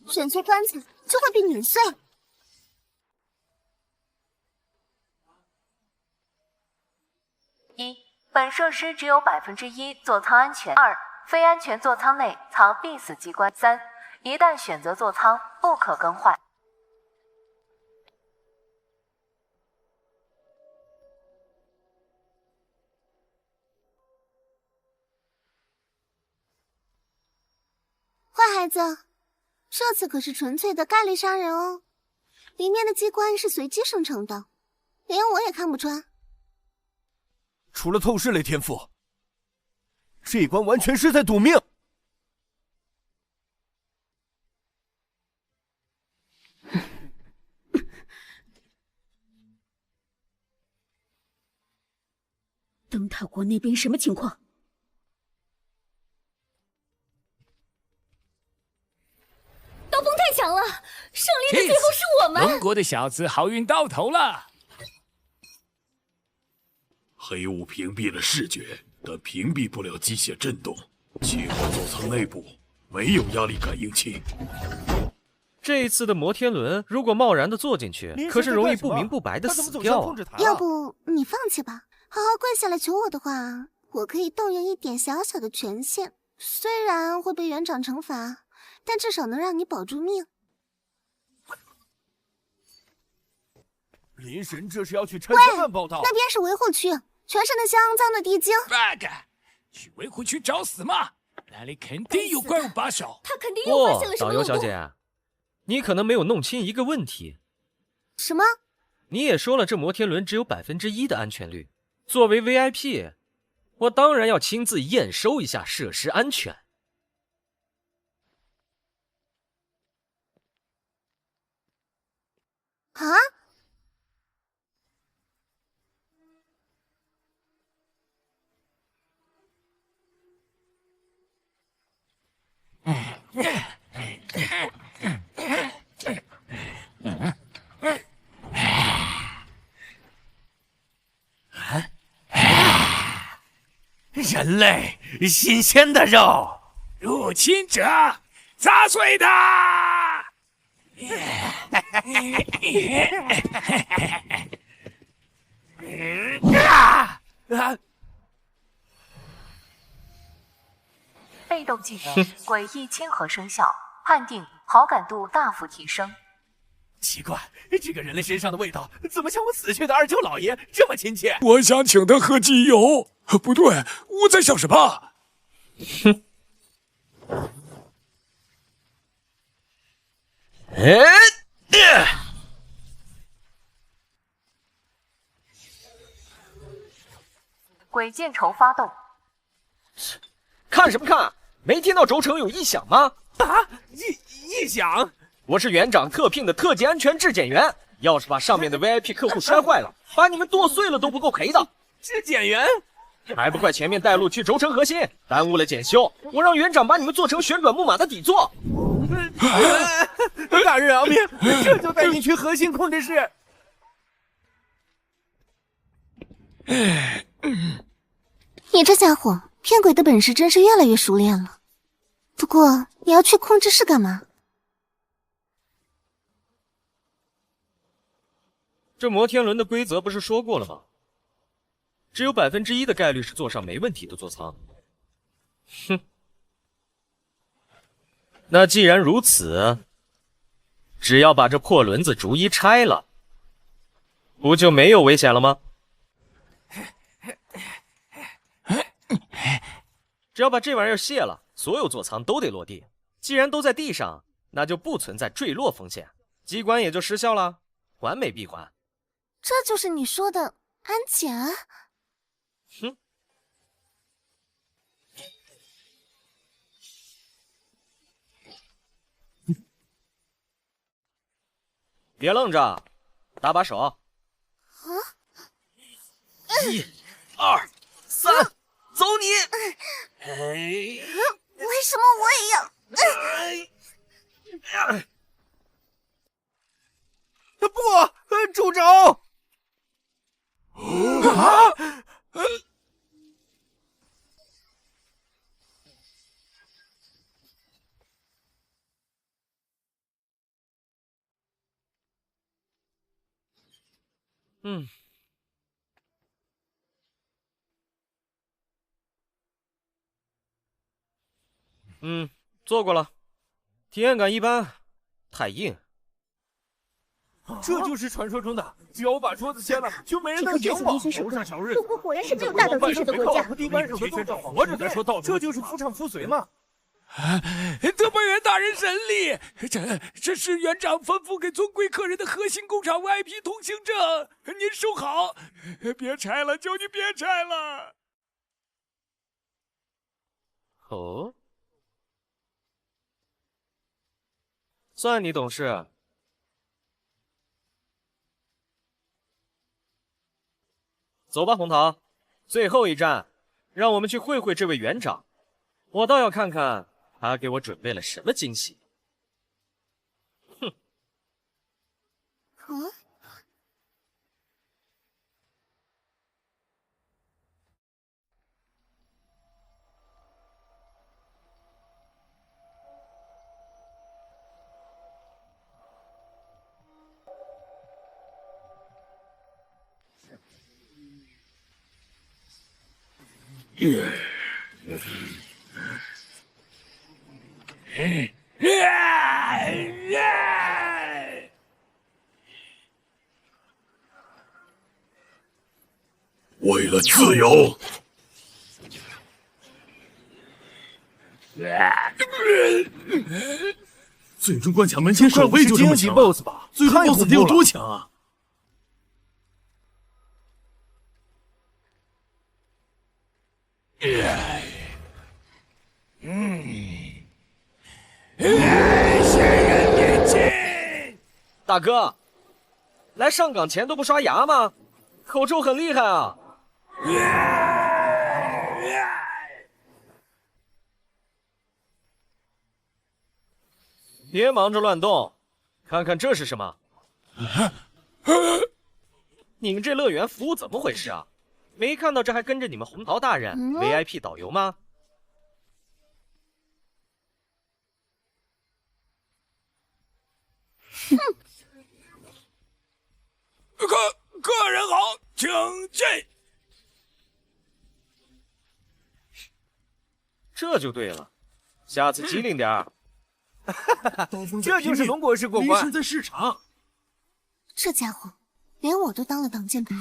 选错棺材就会被碾碎。
1. 本设施只有1%座舱安全。2. 非安全座舱内藏必死机关。3. 一旦选择座舱，不可更换。
坏孩子，这次可是纯粹的概率杀人哦！里面的机关是随机生成的，连我也看不穿。
除了透视类天赋，这一关完全是在赌命。
灯塔国那边什么情况？刀锋太强了，胜利的最后是我们。
龙国的小子好运到头了。
黑雾屏蔽了视觉，但屏蔽不了机械震动。7号座舱内部没有压力感应器。
这一次的摩天轮，如果贸然的坐进去，可是容易不明不白的死掉啊！
要不你放弃吧，好好跪下来求我的话，我可以动用一点小小的权限，虽然会被园长惩罚，但至少能让你保住命。
林神这是要去拆千万报道？
那边是维护区，全是那些肮脏的地精。
去维护区找死吗？那里肯定有怪物把守。
他肯定又发现了什么
导游小姐，你可能没有弄清一个问题。
什么？
你也说了，这摩天轮只有1%的安全率。作为 VIP， 我当然要亲自验收一下设施安全。
啊？
人类新鲜的肉，
入侵者，砸碎他！
被动技能诡异亲和声效，判定好感度大幅提升。
奇怪，这个人类身上的味道怎么像我死去的二舅老爷这么亲切？
我想请他喝机油。不对，我在想什么？
哼。
鬼见愁发动。
看什么看？没听到轴承有异响吗？
啊！异响！
我是园长特聘的特级安全质检员，要是把上面的 VIP 客户摔坏了，把你们剁碎了都不够赔的。
质检员，
还不怪前面带路去轴承核心，耽误了检修。我让园长把你们做成旋转木马的底座。
大人饶命！这就带你去核心控制室。
你这家伙骗鬼的本事真是越来越熟练了。不过你要去控制室干嘛？
这摩天轮的规则不是说过了吗？只有1%的概率是坐上没问题的座舱。哼，那既然如此，只要把这破轮子逐一拆了，不就没有危险了吗？只要把这玩意儿卸了，所有座舱都得落地。既然都在地上，那就不存在坠落风险，机关也就失效了，完美闭环。
这就是你说的安检？
哼！别愣着，搭把手。
啊
！1、2、3，走你！
为什么我也要？
不，住手！啊！
做过了，体验感一般，太硬。
这就是传说中的，只要我把桌子掀了，就没人能赢我。
头
上小日子，
中国果然是个有大胆精神的国家。
低班手的动作活着再说道理，这就是夫唱妇随嘛。
特派员大人神力，这是园长吩咐给尊贵客人的核心工厂 VIP 通行证，您收好，别拆了，求你别拆了。
哦，算你懂事。走吧，红桃，最后一站，让我们去会会这位园长。我倒要看看他给我准备了什么惊喜。哼！
为了自由，
最终关卡门前守卫就这么强
，BOSS 吧？
最终 BOSS 得有多强啊？
仙人面前，
大哥，来上岗前都不刷牙吗？口臭很厉害啊！别忙着乱动，看看这是什么？你们这乐园服务怎么回事啊？没看到这还跟着你们红桃大人、VIP 导游吗？
客人好，请进。
这就对了，下次机灵点儿。
这就是龙国师过关。
没身在市场。
这家伙连我都当了挡箭牌。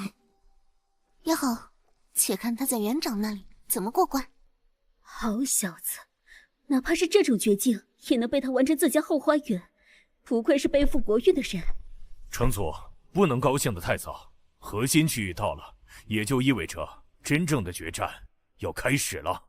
也好，且看他在园长那里怎么过关。
好小子，哪怕是这种绝境，也能被他玩成自家后花园，不愧是背负国运的人。
城主不能高兴得太早，核心区域到了，也就意味着真正的决战要开始了。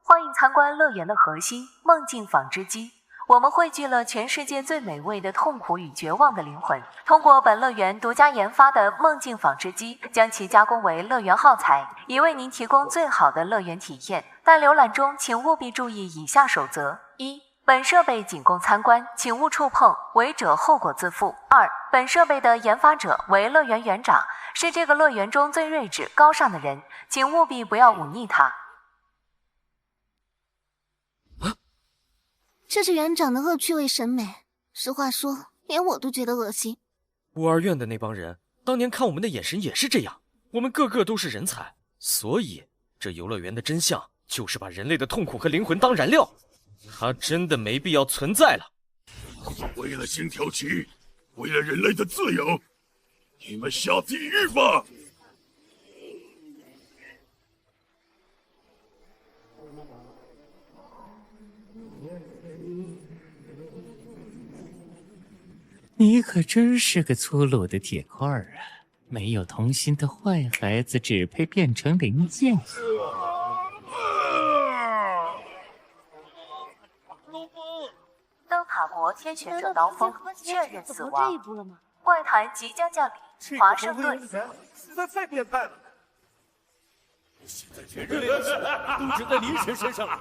欢迎参观乐园的核心梦境纺织机。我们汇聚了全世界最美味的痛苦与绝望的灵魂，通过本乐园独家研发的梦境纺织机，将其加工为乐园耗材，以为您提供最好的乐园体验。但浏览中请务必注意以下守则：一、本设备仅供参观，请勿触碰，违者后果自负。二、本设备的研发者为乐园园长，是这个乐园中最睿智高尚的人，请务必不要忤逆他。
这是园长的恶趣味审美，实话说，连我都觉得恶心。
孤儿院的那帮人，当年看我们的眼神也是这样，我们个个都是人才，所以这游乐园的真相就是把人类的痛苦和灵魂当燃料，它真的没必要存在了。
为了星条旗，为了人类的自由，你们下地狱吧！
你可真是个粗鲁的铁块儿啊！没有童心的坏孩子只配变成零件。
灯塔国天选者刀锋确认死亡，怪谈即将降临，华盛顿。
实在太变态了！现在全人类的血都只在林神身上了。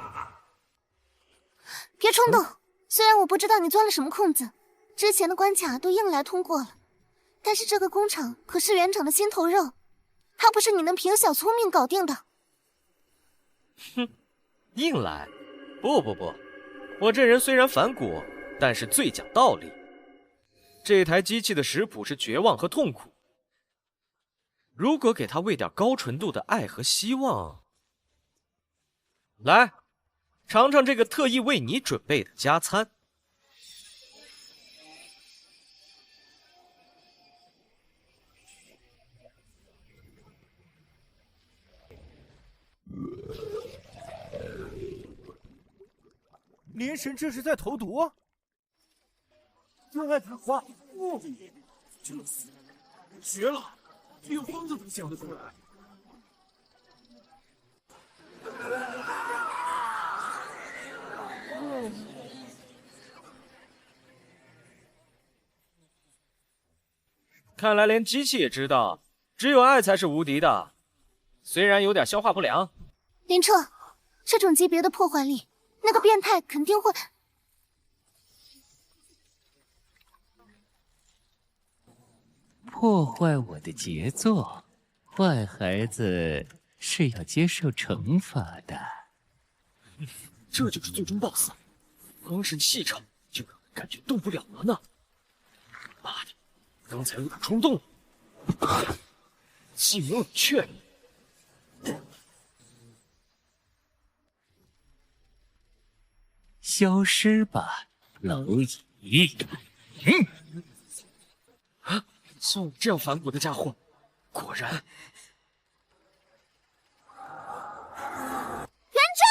别冲动，虽然我不知道你钻了什么空子。之前的关卡都硬来通过了，但是这个工厂可是园长的心头肉，他不是你能凭小聪明搞定的。
哼，硬来？不，我这人虽然反骨，但是最讲道理。这台机器的食谱是绝望和痛苦，如果给它喂点高纯度的爱和希望，来，尝尝这个特意为你准备的加餐。
连神这是在投毒啊！这他花不，就是绝了，只有疯子能想得出来。
看来连机器也知道，只有爱才是无敌的，虽然有点消化不良。
林彻，这种级别的破坏力，那个变态肯定会。
破坏我的杰作，坏孩子是要接受惩罚的。
这就是最终 BOSS， 光是气场就让人感觉动不了了呢。妈的，刚才有点冲动了。技能冷却。
消失吧，蝼蚁！
啊，像我这样反骨的家伙，果然。
园长！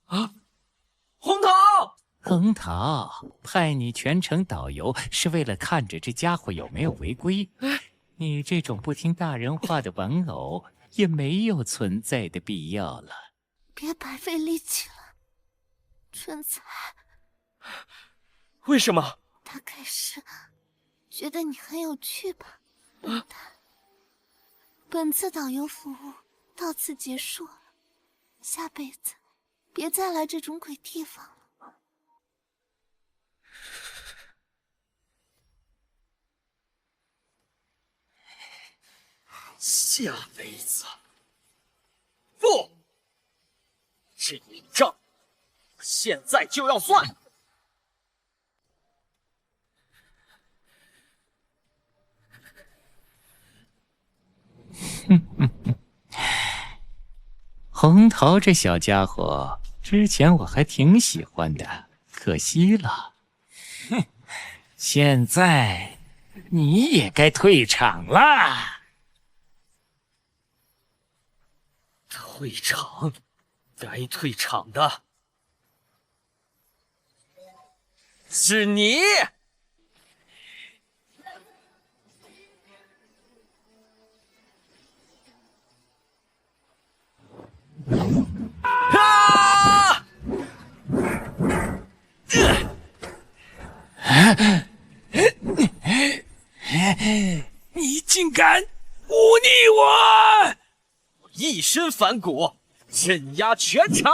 啊，红桃！
横桃，派你全程导游是为了看着这家伙有没有违规。你这种不听大人话的玩偶，也没有存在的必要了。
别白费力气了，春彩。
为什么？
大概是觉得你很有趣吧，笨蛋。本次导游服务到此结束了，下辈子别再来这种鬼地方了。
下辈子不，这笔账现在就要算。
红桃这小家伙，之前我还挺喜欢的，可惜了。哼，现在你也该退场了。
退场，该退场的是你。啊！
你竟敢忤逆我！
一身反骨，镇压全场。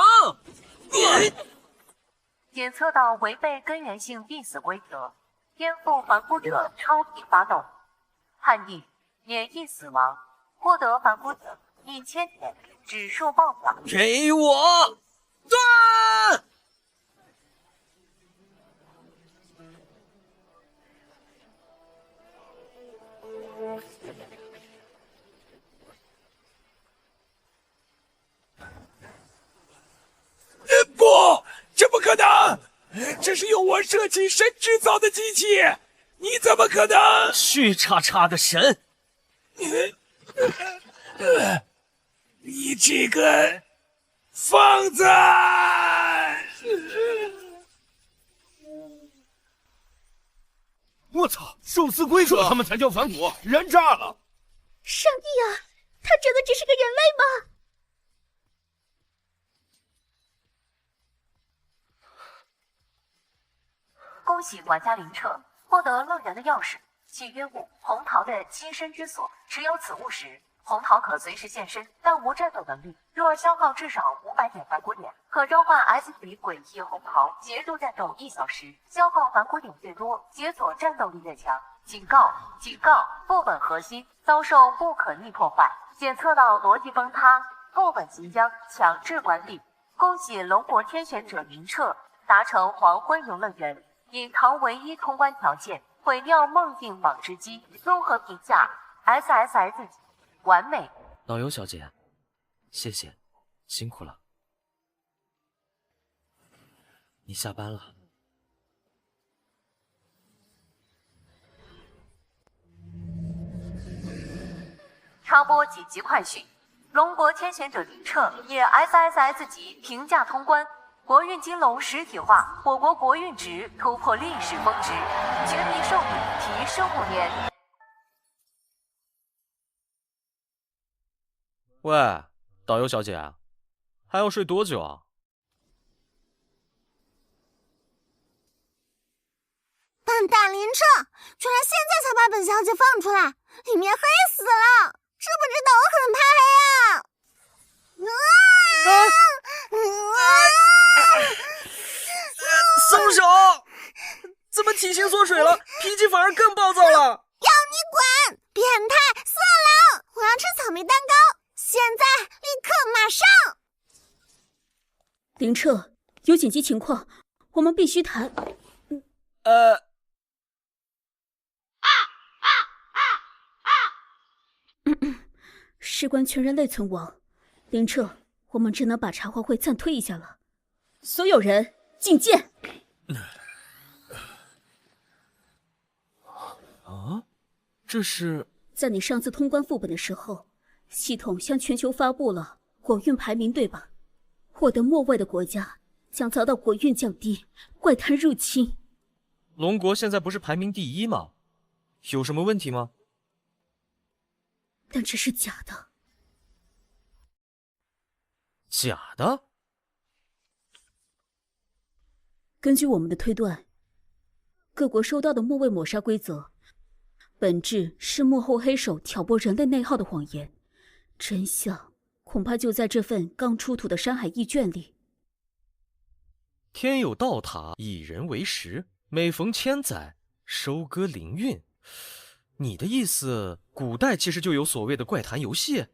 检测到违背根源性必死规则，天赋反骨者超频发动，判定免疫死亡，获得反骨者1000点，指数爆发。
给我断！
不，这不可能！这是由我设计神制造的机器，你怎么可能？
去叉叉的神！
你这个疯子！
我操！寿司龟这他们才叫反骨，人炸了！
上帝啊，他真的只是个人类吗？
恭喜玩家林彻获得乐园的钥匙、契约物红桃的栖身之所。持有此物时，红桃可随时现身，但无战斗能力。若消耗至少500点反骨点，可召唤 S 级诡异红桃协助战斗1小时，消耗反骨点越多，解锁战斗力越强。警告！警告！副本核心遭受不可逆破坏，检测到逻辑崩塌，副本即将强制关闭。恭喜龙国天选者林彻达成黄昏游乐园隐藏唯一通关条件，毁掉梦境纺织机。综合评价 SSS 级，完美。
导游小姐，谢谢，辛苦了。你下班了。
插播紧急快讯：龙国天选者林彻以 SSS 级评价通关。国运金龙实体化，我国国运值突破历史峰值，全民寿命提升5年。
喂，导游小姐，还要睡多久啊？
笨蛋林彻，居然现在才把本小姐放出来，里面黑死了，知不知道我很怕黑啊？
松手！怎么体型缩水了，脾气反而更暴躁了？
要你管！变态色狼！我要吃草莓蛋糕，现在立刻马上！
林彻，有紧急情况，我们必须谈。事关全人类存亡，林彻，我们只能把茶话会暂推一下了。所有人觐见。
啊，这是
在你上次通关副本的时候，系统向全球发布了国运排名，对吧？我的末位的国家将遭到国运降低、怪谈入侵。
龙国现在不是排名第1吗？有什么问题吗？
但这是假的。
假的？
根据我们的推断，各国收到的末位抹杀规则，本质是幕后黑手挑拨人类内耗的谎言，真相恐怕就在这份刚出土的山海异卷里。
天有道塔，以人为食，每逢千载，收割灵韵。你的意思，古代其实就有所谓的怪谈游戏？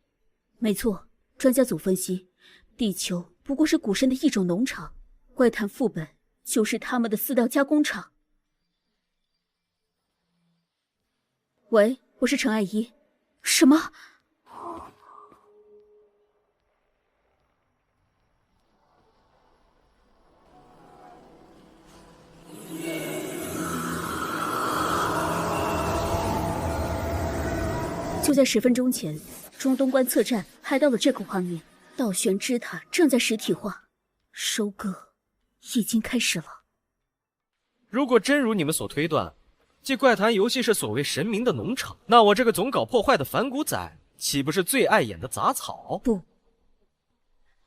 没错，专家组分析，地球不过是古神的一种农场，怪谈副本就是他们的饲料加工厂。喂，我是陈爱一。什么？就在10分钟前，中东观测站拍到了这个画面，倒悬之塔正在实体化，收割已经开始了。
如果真如你们所推断，这怪谈游戏是所谓神明的农场，那我这个总搞破坏的反骨仔，岂不是最碍眼的杂草？
不，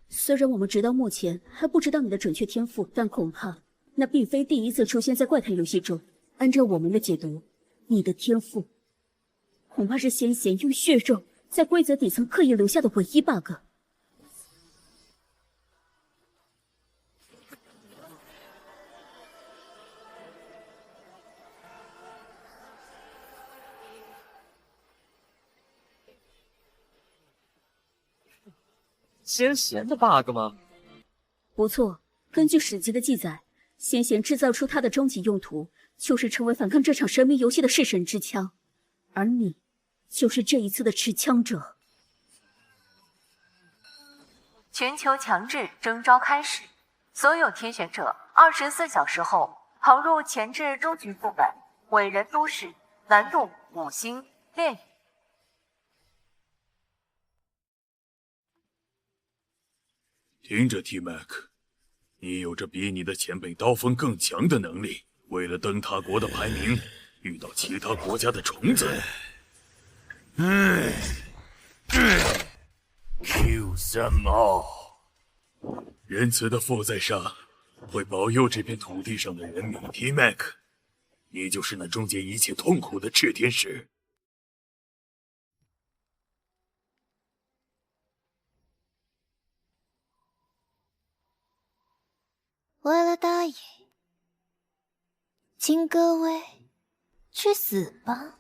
虽然我们直到目前还不知道你的准确天赋，但恐怕那并非第一次出现在怪谈游戏中。按照我们的解读，你的天赋恐怕是先贤用血肉在规则底层刻意留下的唯一 bug。
先贤的 bug 吗？
不错，根据史籍的记载，先贤制造出它的终极用途，就是成为反抗这场神明游戏的弑神之枪，而你就是这一次的持枪者。
全球强制征召开始，所有天选者24小时后投入前置终局副本伟人都市，难度5星，炼狱。
听着 T-Mac， 你有着比你的前辈刀锋更强的能力，为了灯塔国的排名，遇到其他国家的虫子。Q 什么？仁慈的父在上，会保佑这片土地上的人民。T-Mac， 你就是那终结一切痛苦的炽天使。
为了大爷，请各位去死吧！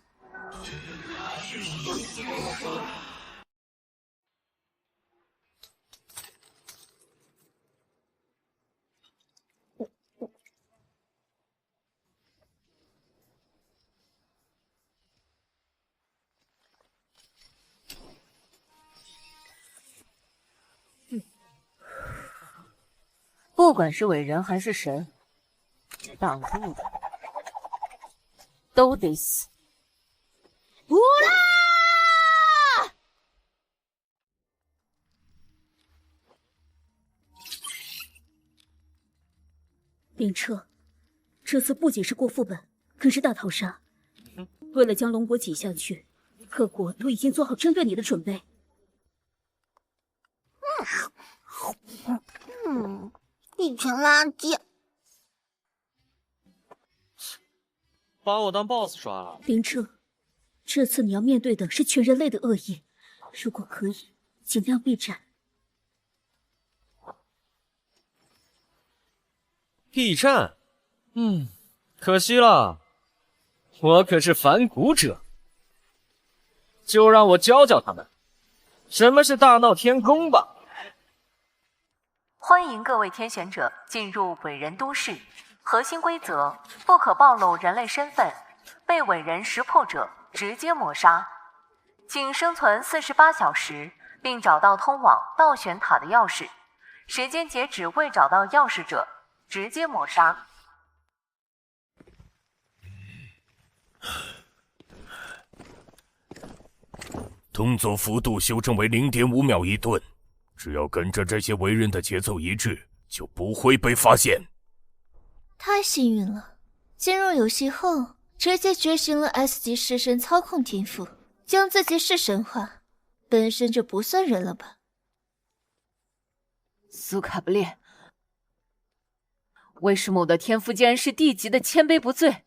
不管是伟人还是神，挡住的都得死。
乌拉！
林彻，这次不仅是过副本，更是大逃杀。为了将龙国挤下去，各国都已经做好针对你的准备。
一群垃圾！
把我当 boss 耍了。
林彻，这次你要面对的是全人类的恶意，如果可以，尽量避战。
避战？可惜了，我可是反骨者。就让我教教他们，什么是大闹天宫吧。
欢迎各位天选者进入伟人都市，核心规则：不可暴露人类身份，被伟人识破者直接抹杀。请生存48小时，并找到通往倒悬塔的钥匙。时间截止未找到钥匙者，直接抹杀。
动作幅度修正为0.5秒一顿。只要跟着这些为人的节奏一致，就不会被发现。
太幸运了！进入游戏后，直接觉醒了 S 级弑神操控天赋，将自己弑神化，本身就不算人了吧？
苏卡布列，为什么我的天赋竟然是地级的千杯不醉？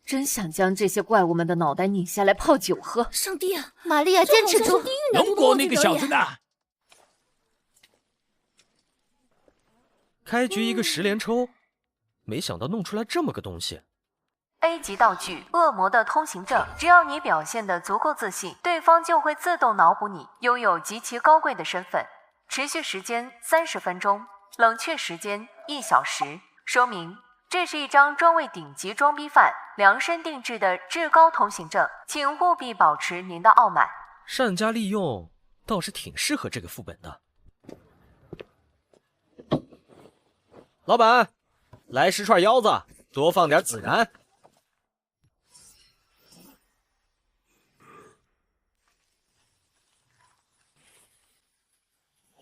真想将这些怪物们的脑袋拧下来泡酒喝。
上帝啊！
玛利亚，坚持住！
容过那个小子呢？
开局一个10连抽，没想到弄出来这么个东西。
A 级道具恶魔的通行证，只要你表现得足够自信，对方就会自动脑补你拥有极其高贵的身份。持续时间30分钟，冷却时间1小时。说明：这是一张专为顶级装逼犯量身定制的至高通行证，请务必保持您的傲慢。
善加利用，倒是挺适合这个副本的。老板，来10串腰子，多放点孜然。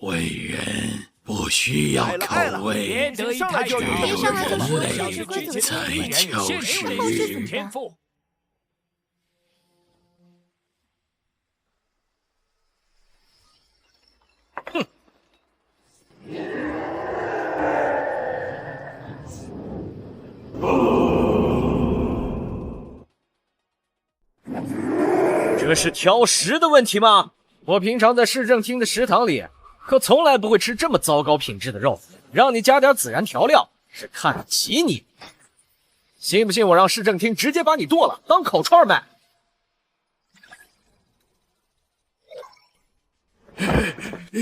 伟人不需要口味，
得一太久，
只有
上来就
人
说
类才就是
天赋。
这是挑食的问题吗？我平常在市政厅的食堂里，可从来不会吃这么糟糕品质的肉。让你加点孜然调料，是看得起你。信不信我让市政厅直接把你剁了，当烤串卖？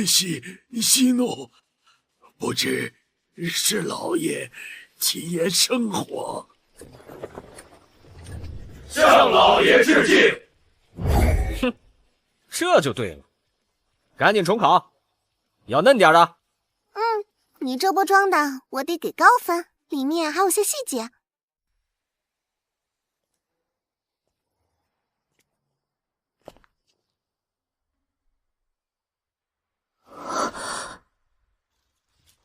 息怒，不知是老爷亲言生火。
向老爷致敬。
哼，这就对了，赶紧重烤，要嫩点的。
你这波装的我得给高分，里面还有些细节。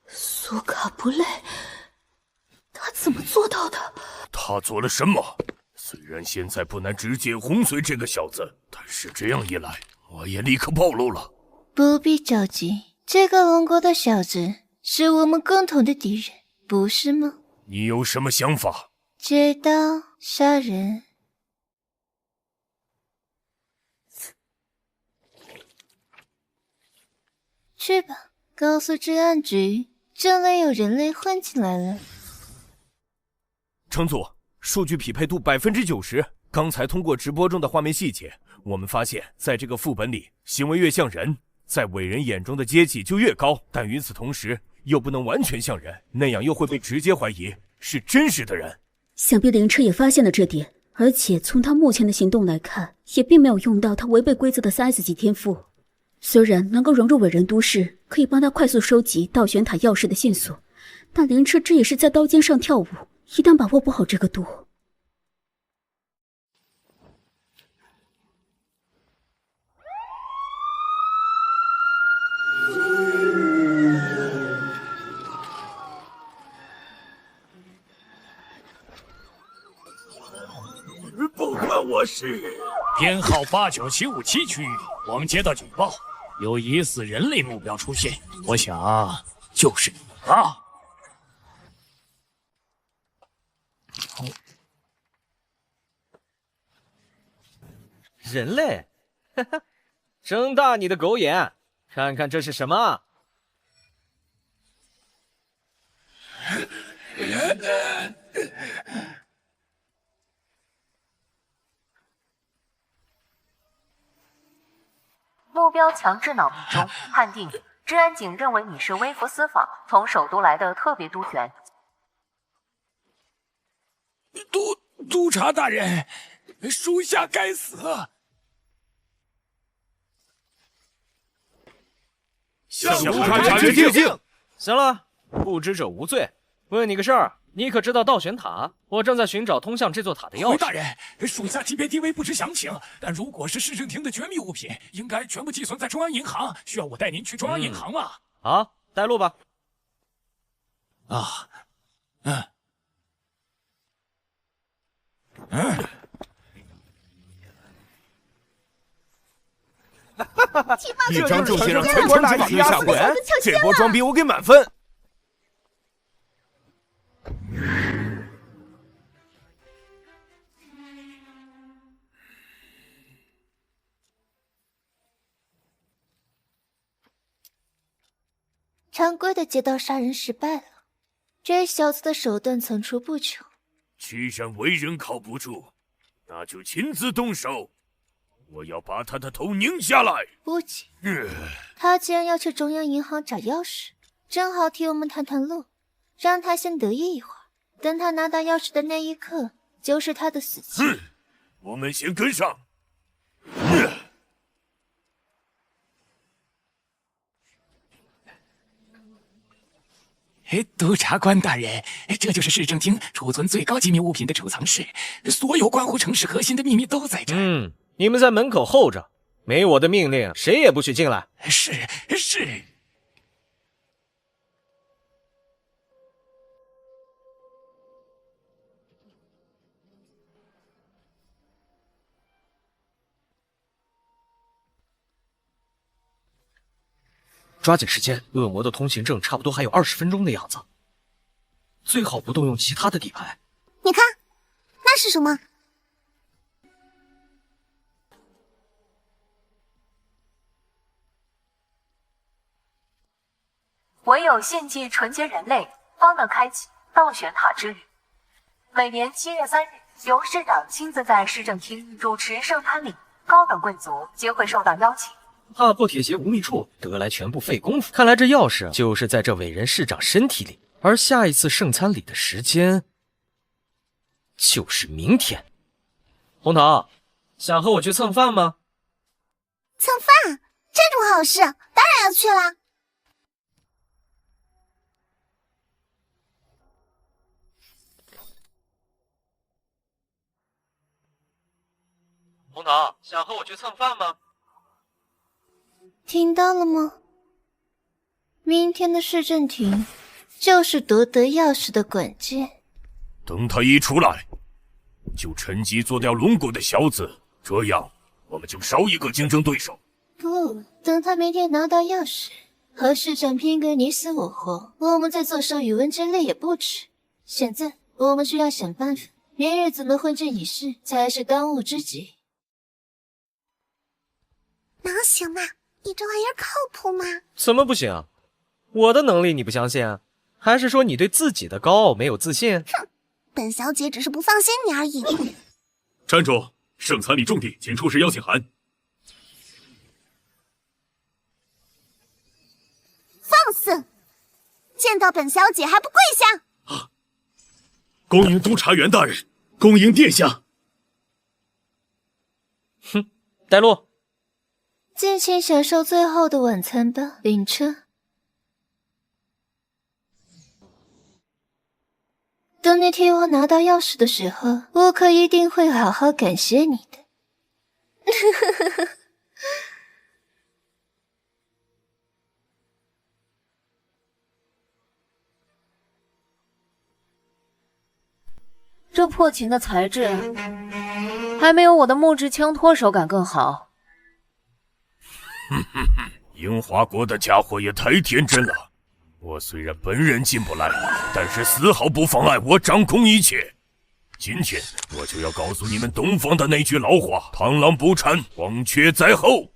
苏卡布雷，他怎么做到的？
他做了什么？虽然现在不难直接轰碎这个小子，但是这样一来，我也立刻暴露了。
不必着急，这个王国的小子是我们共同的敌人，不是吗？
你有什么想法？
借刀杀人。去吧，告诉治安局，这里有人类混进来了。
城主，数据匹配度90%。刚才通过直播中的画面细节，我们发现，在这个副本里，行为越像人，在伟人眼中的阶级就越高，但与此同时，又不能完全像人，那样又会被直接怀疑是真实的人。
想必灵车也发现了这点，而且从他目前的行动来看，也并没有用到他违背规则的3S级天赋。虽然能够融入伟人都市，可以帮他快速收集倒悬塔钥匙的线索，但灵车这也是在刀尖上跳舞，一旦把握不好这个度，
不关我事。
编号89757区域，我们接到警报，有疑似人类目标出现，我想就是你了。
人类，哈哈，睁大你的狗眼，看看这是什么？
目标强制脑壁中，判定治安警认为你是微服私访，从首都来的特别督员。
督察大人，属下该死。
向督察致敬。
行了，不知者无罪。问你个事儿，你可知道倒悬塔？我正在寻找通向这座塔的钥匙。
大人，属下级别低微，不知详情。但如果是市政厅的绝密物品，应该全部寄存在中央银行。需要我带您去中央银行吗？
好，带路吧。
啊，
一张就先让财官大人下跪，这波装逼我给满分。
常规的劫道杀人失败了，这小子的手段层出不穷。
岐山为人靠不住，那就亲自动手，我要把他的头拧下来。
不急，他既然要去中央银行找钥匙，正好替我们探探路，让他先得意一会儿。等他拿到钥匙的那一刻，就是他的死期。
我们先跟上。
督察官大人，这就是市政厅储存最高机密物品的储藏室，所有关乎城市核心的秘密都在这儿。
你们在门口候着，没我的命令，谁也不许进来。
是。
抓紧时间，恶魔的通行证差不多还有20分钟的样子，最好不动用其他的底牌。
你看，那是什么？
唯有献祭纯洁人类，方能开启倒悬塔之旅。每年7月3日，由市长亲自在市政厅主持圣餐礼，高等贵族皆会受到邀请。
踏破铁鞋无觅处，得来全不费功夫。看来这钥匙就是在这伟人市长身体里，而下一次圣餐礼的时间就是明天。红桃，想和我去蹭饭吗？
蹭饭？这种好事，当然要去啦！
红桃，想和我去蹭饭吗？
听到了吗？明天的市政厅就是夺得钥匙的关键。
等他一出来，就趁机做掉龙国的小子，这样我们就少一个竞争对手。
不，等他明天拿到钥匙，和市长拼个你死我活，我们再做手语文之类也不迟。现在我们需要想办法，明日怎么混这仪式才是当务之急。
能行吗？你这玩意儿靠谱吗？
怎么不行？我的能力你不相信？还是说你对自己的高傲没有自信？
哼，本小姐只是不放心你而已。
站住！圣餐礼重地，请出示邀请函。
放肆！见到本小姐还不跪下！
恭迎督察员大人，恭迎殿下。
哼，带路。
尽情享受最后的晚餐吧，灵车。等你替我拿到钥匙的时候，我可一定会好好感谢你的。
这破琴的材质还没有我的木质枪托手感更好。
樱花国的家伙也太天真了。我虽然本人进不来，但是丝毫不妨碍我掌控一切。今天我就要告诉你们东方的那句老话：螳螂捕蝉，黄雀在后。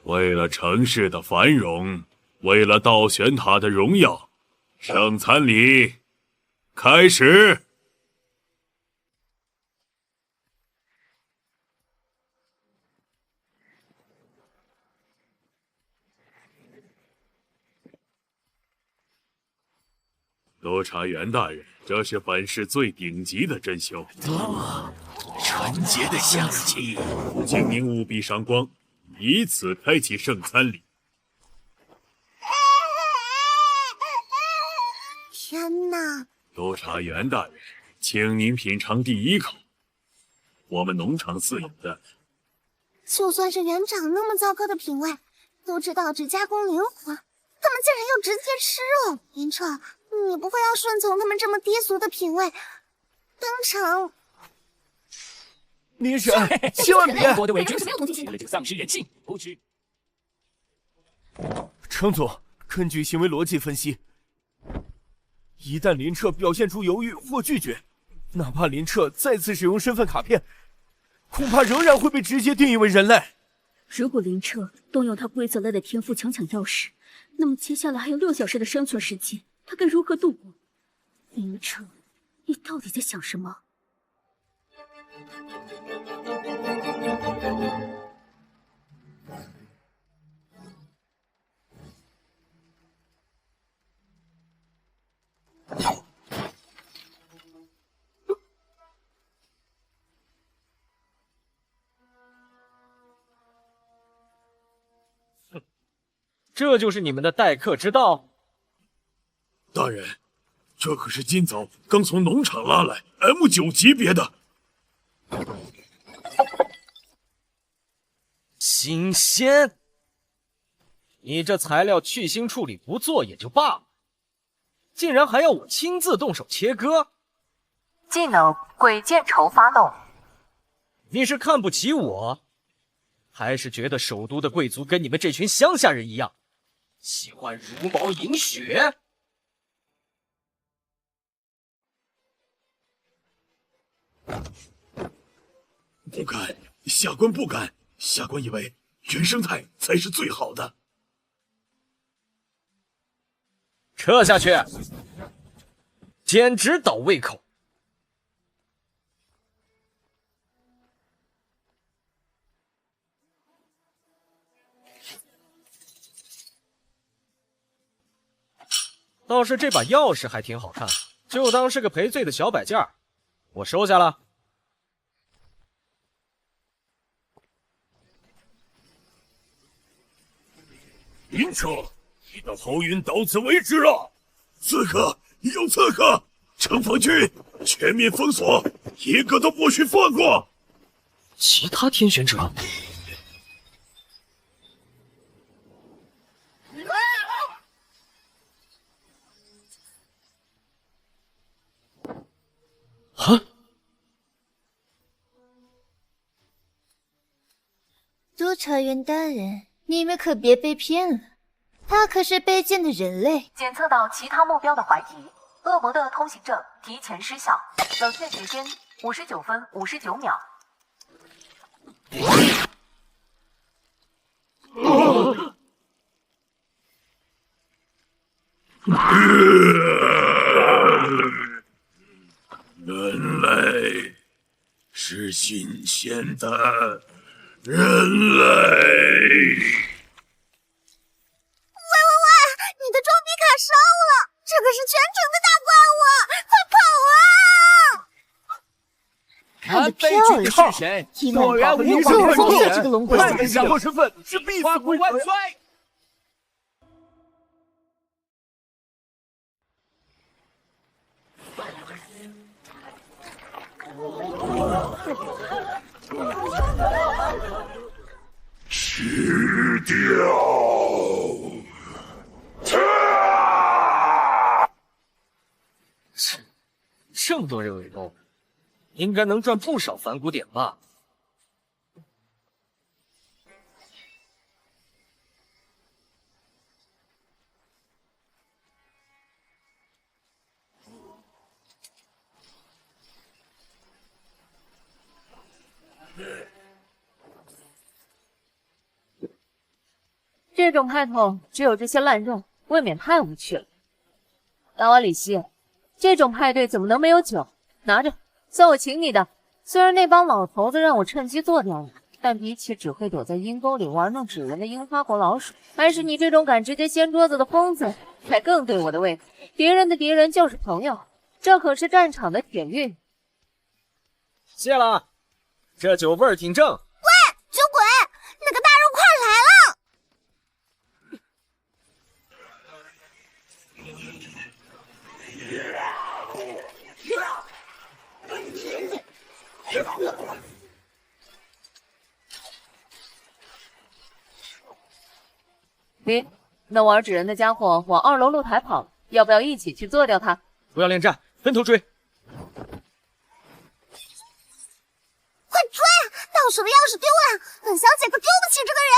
为了城市的繁荣，为了倒悬塔的荣耀，圣餐礼开始。督察员大人，这是本市最顶级的珍馐，纯洁的香气，请您务必上光，以此开启圣餐礼。
天哪！
督察员大人，请您品尝第一口，我们农场饲养的。
就算是园长那么糟糕的品味，都知道只加工灵魂，他们竟然要直接吃肉。林彻，你不会要顺从他们这么低俗的品味？都登场。
林婶，千万别！
我的伪君子为了这个丧失人性，不知。
程总，根据行为逻辑分析，一旦林彻表现出犹豫或拒绝，哪怕林彻再次使用身份卡片，恐怕仍然会被直接定义为人类。
如果林彻动用他规则类的天赋强抢钥匙，那么接下来还有6小时的生存时间，他该如何度过？林彻，你到底在想什么？
这就是你们的待客之道？
大人，这可是今早刚从农场拉来 M9级别的，
新鲜！你这材料去腥处理不做也就罢了，竟然还要我亲自动手切割！
技能鬼见愁发动。
你是看不起我，还是觉得首都的贵族跟你们这群乡下人一样，喜欢茹毛饮血？
不敢，下官不敢。下官以为原生态才是最好的。
撤下去，简直倒胃口。倒是这把钥匙还挺好看，就当是个赔罪的小摆件儿，我收下了。
林彻，你的好运到此为止了。刺客有刺客，城防军全面封锁，一个都不许放过。
其他天选者？啊！
督察员大人，你们可别被骗了，他可是卑贱的人类。
检测到其他目标的怀疑，恶魔的通行证提前失效，冷却时间59分59秒。
人类是新鲜的人类。
喂，你的装逼卡烧了，这可是全城的大怪物，快跑啊！
看得漂亮，伊曼岛没有忘封了这个龙鬼子。
假冒身份是必死无疑。
万岁！
吃掉！
这么多人围攻，应该能赚不少反骨点吧？
这种派头只有这些烂肉，未免太无趣了。大王李希，这种派对怎么能没有酒？拿着，算我请你的。虽然那帮老头子让我趁机做掉了，但比起只会躲在阴沟里玩弄纸人的樱花国老鼠，还是你这种敢直接掀桌子的疯子才更对我的胃口。敌人的敌人就是朋友，这可是战场的铁玉。
谢了，这酒味儿挺正。
喂，酒鬼，那个大肉块来了！
咦，那玩纸人的家伙往2楼露台跑了，要不要一起去做掉他？
不要恋战，分头追。
钥匙的钥匙丢了，本小姐可丢不起这个人。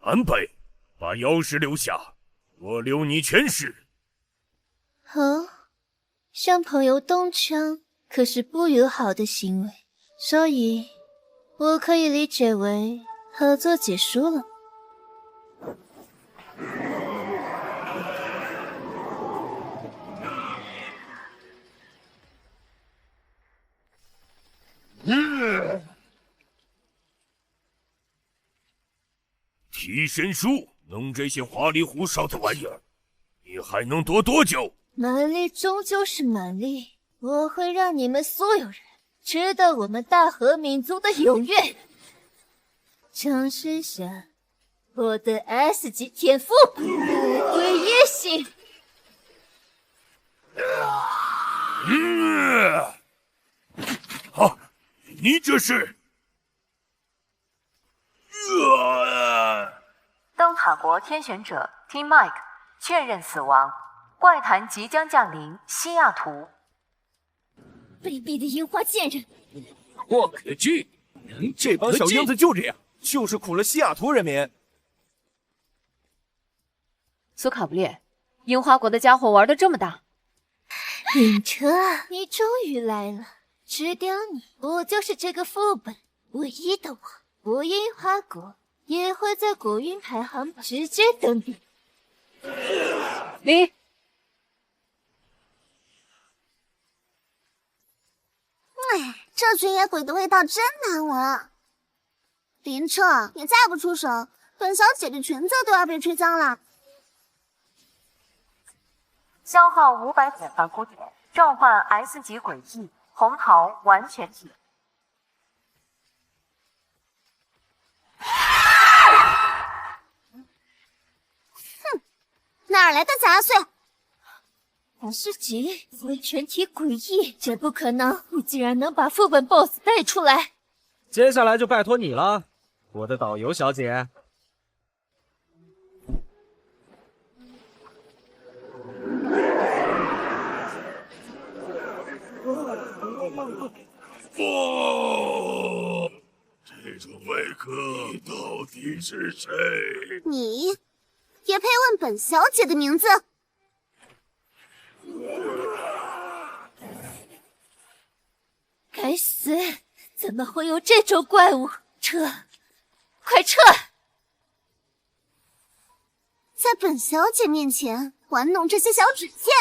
安北，把钥匙留下，我留你全尸。
哦，向朋友动枪可是不友好的行为，所以我可以理解为合作结束了。
提神术弄这些花里胡哨的玩意儿，你还能躲多久？
蛮力终究是蛮力，我会让你们所有人知道我们大和民族的永远。尝试下我的 S 级天赋鬼夜行。
好，你这是？
灯塔国天选者 Team Mike 确认死亡，怪谈即将降临西雅图。
卑鄙的樱花贱人！
我可惧，
这帮小英子就这样，就是苦了西雅图人民。
苏卡布列，樱花国的家伙玩得这么大。
林彻，你终于来了，吃掉你，我就是这个副本唯一的我樱花国也会在国运排行榜直接登顶。
你
这群野鬼的味道真难闻。林彻，你再不出手，本小姐的裙子都要被吹脏了。
消耗500点反骨点，召唤 S 级诡异红桃完全体。
哼，哪来的杂碎
S 级为全体诡异，这不可能！你竟然能把副本 BOSS 带出来！
接下来就拜托你了，我的导游小姐。
这种外科到底是谁？
你也配问本小姐的名字？
该死！怎么会有这种怪物？撤！快撤！
在本小姐面前玩弄这些小纸件，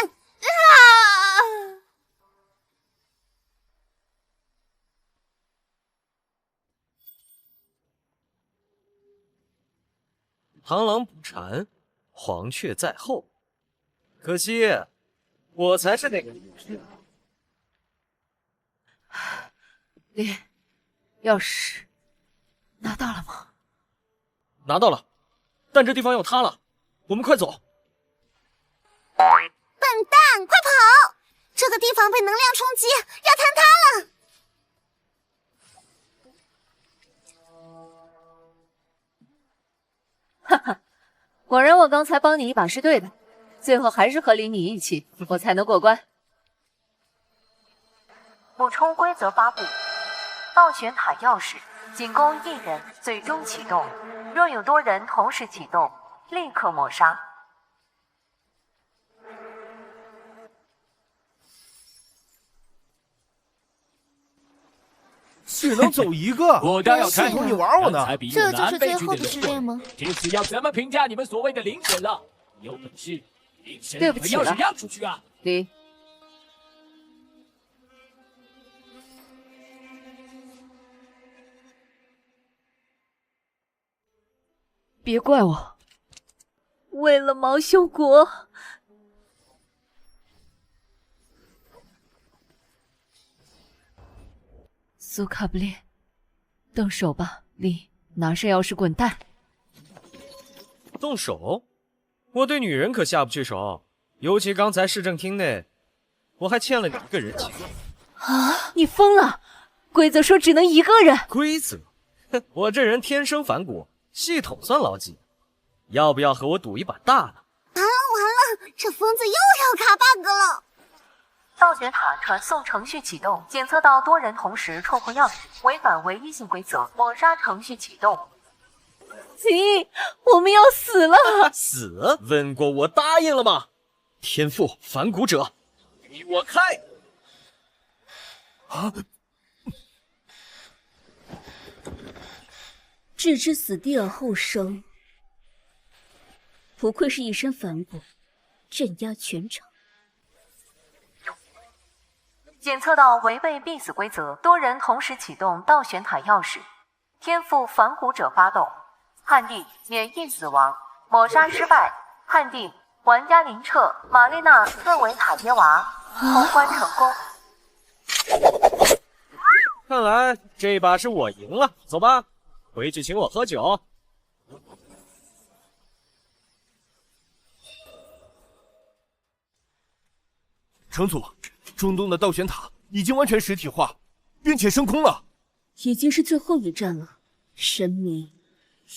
螳螂捕蝉，黄雀在后。可惜，我才是那个
你钥匙拿到了吗？
拿到了，但这地方要塌了，我们快走！
笨蛋，快跑！这个地方被能量冲击，要坍塌了！
哈哈，果然我刚才帮你一把是对的，最后还是和林你一起，我才能过关。
补充规则发布：暴选塔钥匙仅供1人最终启动，若有多人同时启动，立刻抹杀。
只能走一个，
我倒要看
你玩我呢！
这就是最后的试炼吗？
这次要怎么评价你们所谓的灵选了？有本事，
对不起了，
钥匙让出去啊！
林，别怪我，为了毛修国。苏卡布列，动手吧，林，拿上钥匙滚蛋！
动手？我对女人可下不去手，尤其刚才市政厅内，我还欠了你一个人情。
啊！你疯了！规则说只能一个人。
规则？哼，我这人天生反骨，系统算牢记。要不要和我赌一把大的？
完了，这疯子又要卡 bug 了！
倒悬塔传送程序启动，检测到多人同时触碰钥匙，违反唯一性规则，抹杀程序启动。
秦，我们要死了！
死？问过我答应了吗？天赋反骨者，给我开！
啊！
置之死地而后生，不愧是一身反骨，镇压全场。
检测到违背必死规则，多人同时启动倒悬塔钥匙，天赋反骨者发动，判定免疫死亡，抹杀失败，判定玩家林彻、玛丽娜·特维塔耶娃通关成功。
看来这把是我赢了，走吧，回去请我喝酒。
城主，中东的倒悬塔已经完全实体化，并且升空了。
已经是最后一战了，神明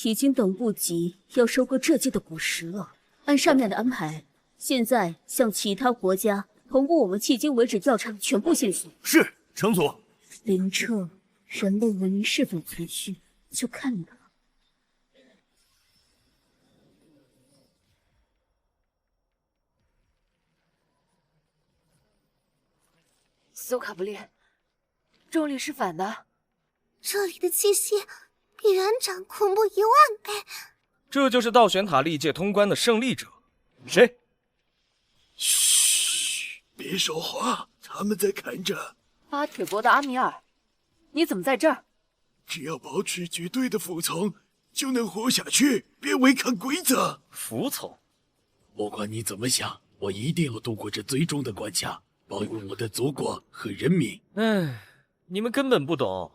已经等不及要收割这界的古石了。按上面的安排，现在向其他国家通过我们迄今为止调查的全部线索。
是，城主。
林彻，人类文明是否存续，就看你了。
苏卡不列，重力是反的。
这里的气息比元长恐怖10000倍。
这就是倒悬塔历届通关的胜利者，谁？
嘘，别说话，他们在看着。
巴铁国的阿米尔，你怎么在这儿？
只要保持绝对的服从，就能活下去。别违抗规则。
服从？
不管你怎么想，我一定要度过这最终的关卡，保佑我的祖国和人民。
唉，你们根本不懂，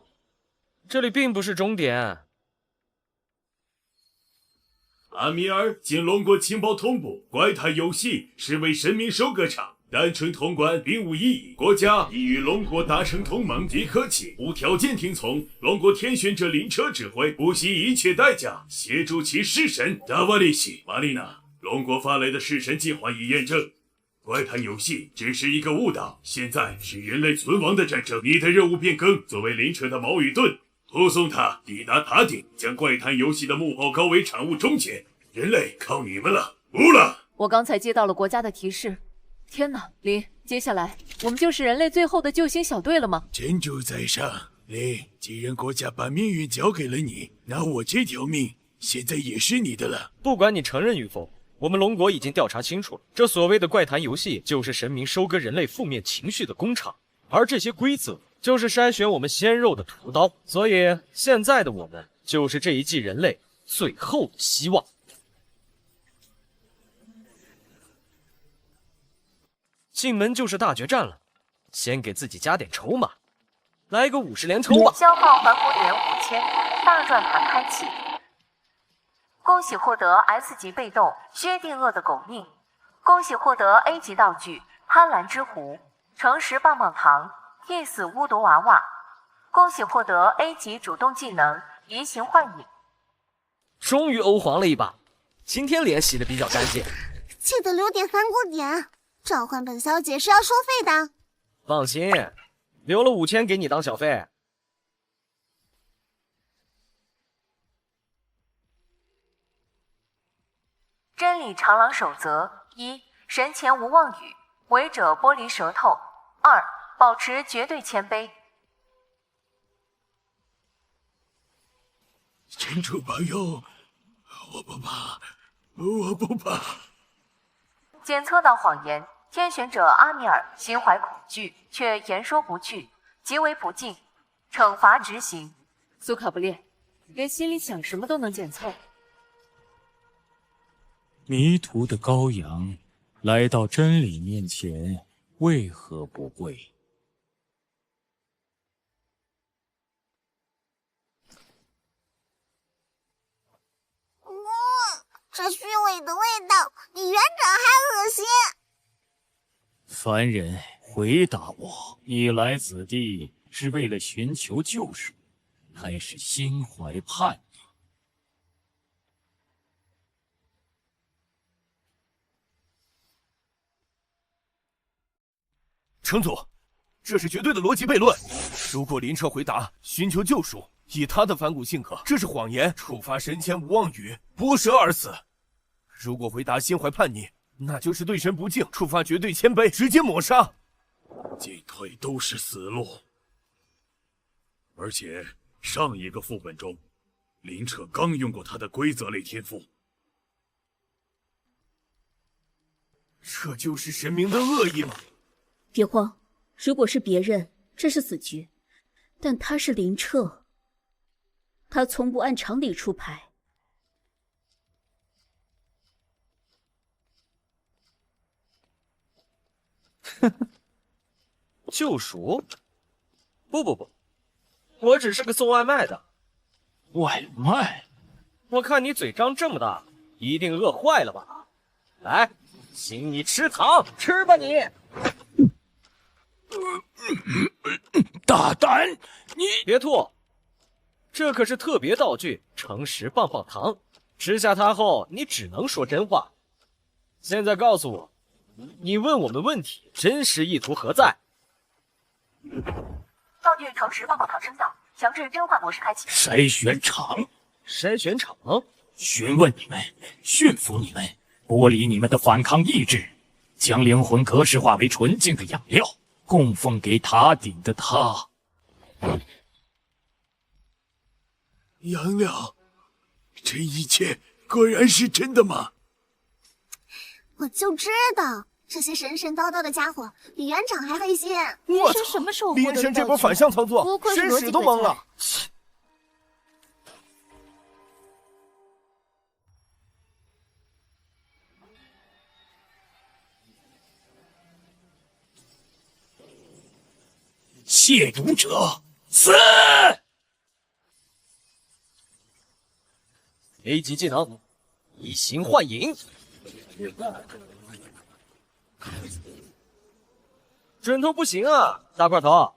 这里并不是终点。
阿米尔经龙国情报通部，怪谈游戏是为神明收割场，单纯通关并无意义。国家已与龙国达成同盟，即可请无条件听从龙国天选者林彻指挥，不惜一切代价协助其弑神。达瓦利西、玛丽娜，龙国发来的弑神计划已验证，怪谈游戏只是一个误导。现在是人类存亡的战争，你的任务变更，作为林彻的矛与盾，护送他抵达塔顶，将怪谈游戏的幕后高维产物终结。人类靠你们了，不了。
我刚才接到了国家的提示。天哪，林，接下来我们就是人类最后的救星小队了吗？
天主在上，林，既然国家把命运交给了你，那我这条命现在也是你的了。
不管你承认与否，我们龙国已经调查清楚了，这所谓的怪谈游戏就是神明收割人类负面情绪的工厂，而这些规则就是筛选我们鲜肉的屠刀。所以现在的我们就是这一季人类最后的希望。进门就是大决战了，先给自己加点筹码，来个50连抽吧。
消耗环火点5000，大转盘开启。恭喜获得 S 级被动薛定谔的狗命，恭喜获得 A 级道具贪婪之壶、诚实棒棒糖、替死巫毒娃娃，恭喜获得 A 级主动技能移形换影。
终于欧皇了一把，今天脸洗的比较干净。
记得留点反骨点，召唤本小姐是要收费的。
放心，留了5000给你当小费。
真理长廊守则：1. 神前无妄语，违者剥离舌头； 2. 保持绝对谦卑。
天主保佑，我不怕，我不怕。
检测到谎言，天选者阿米尔心怀恐惧，却言说不惧，极为不敬，惩罚执行。
苏卡不列，连心里想什么都能检测。
迷途的羔羊来到真理面前，为何不跪？
这虚伪的味道比园长还恶心。
凡人，回答我，你来此地是为了寻求救赎，还是心怀叛逆？
城主，这是绝对的逻辑悖论。如果林彻回答寻求救赎，以他的反骨性格，这是谎言，触发神前无妄语，剥舌而死。如果回答心怀叛逆，那就是对神不敬，触发绝对谦卑，直接抹杀。
进退都是死路。而且上一个副本中，林彻刚用过他的规则类天赋。
这就是神明的恶意吗？
别慌，如果是别人，这是死局，但他是林彻，他从不按常理出牌。
救赎？不，我只是个送外卖的。
外卖？
我看你嘴张这么大，一定饿坏了吧？来，请你吃糖，吃吧你！
大胆！你
别吐，这可是特别道具——诚实棒棒糖。吃下它后，你只能说真话。现在告诉我，你问我们问题，真实意图何在？
道具诚实棒棒糖生效，强制真话模式开启。
筛选场，询问你们，驯服你们，剥离你们的反抗意志，将灵魂格式化为纯净的养料，供奉给塔顶的他。
杨亮，这一切果然是真的吗？
我就知道这些神神叨叨的家伙比园长还黑心。
我操！
什么时候
林神这波反向操作，神使都懵了。
亵渎者死
！A 级技能，以形幻影。准头不行啊，大块头。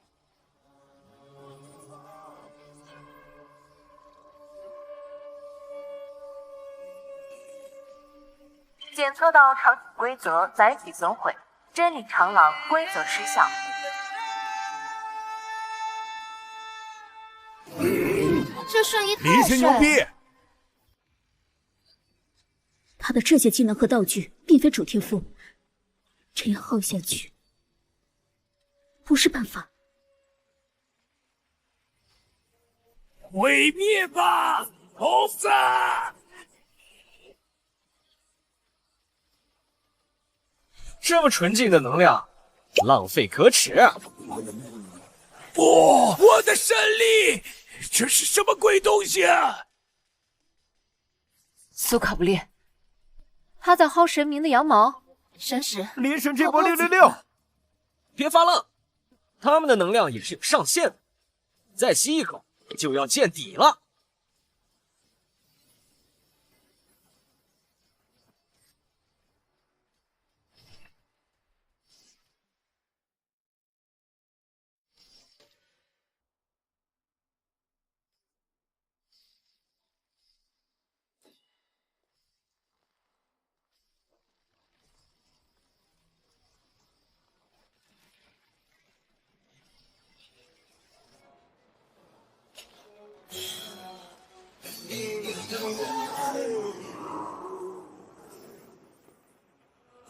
检测到场景规则载体损毁，真理长廊规则失效。
这瞬移太
林神牛逼！
他的这些技能和道具并非主天赋，这样耗下去不是办法。
毁灭吧，猴子！
这么纯净的能量，浪费可耻！
不，我的神力，这是什么鬼东西啊？
苏卡布列，他在薅神明的羊毛。
神使，
林神这波666，
别发愣，他们的能量也是有上限的，再吸一口就要见底了。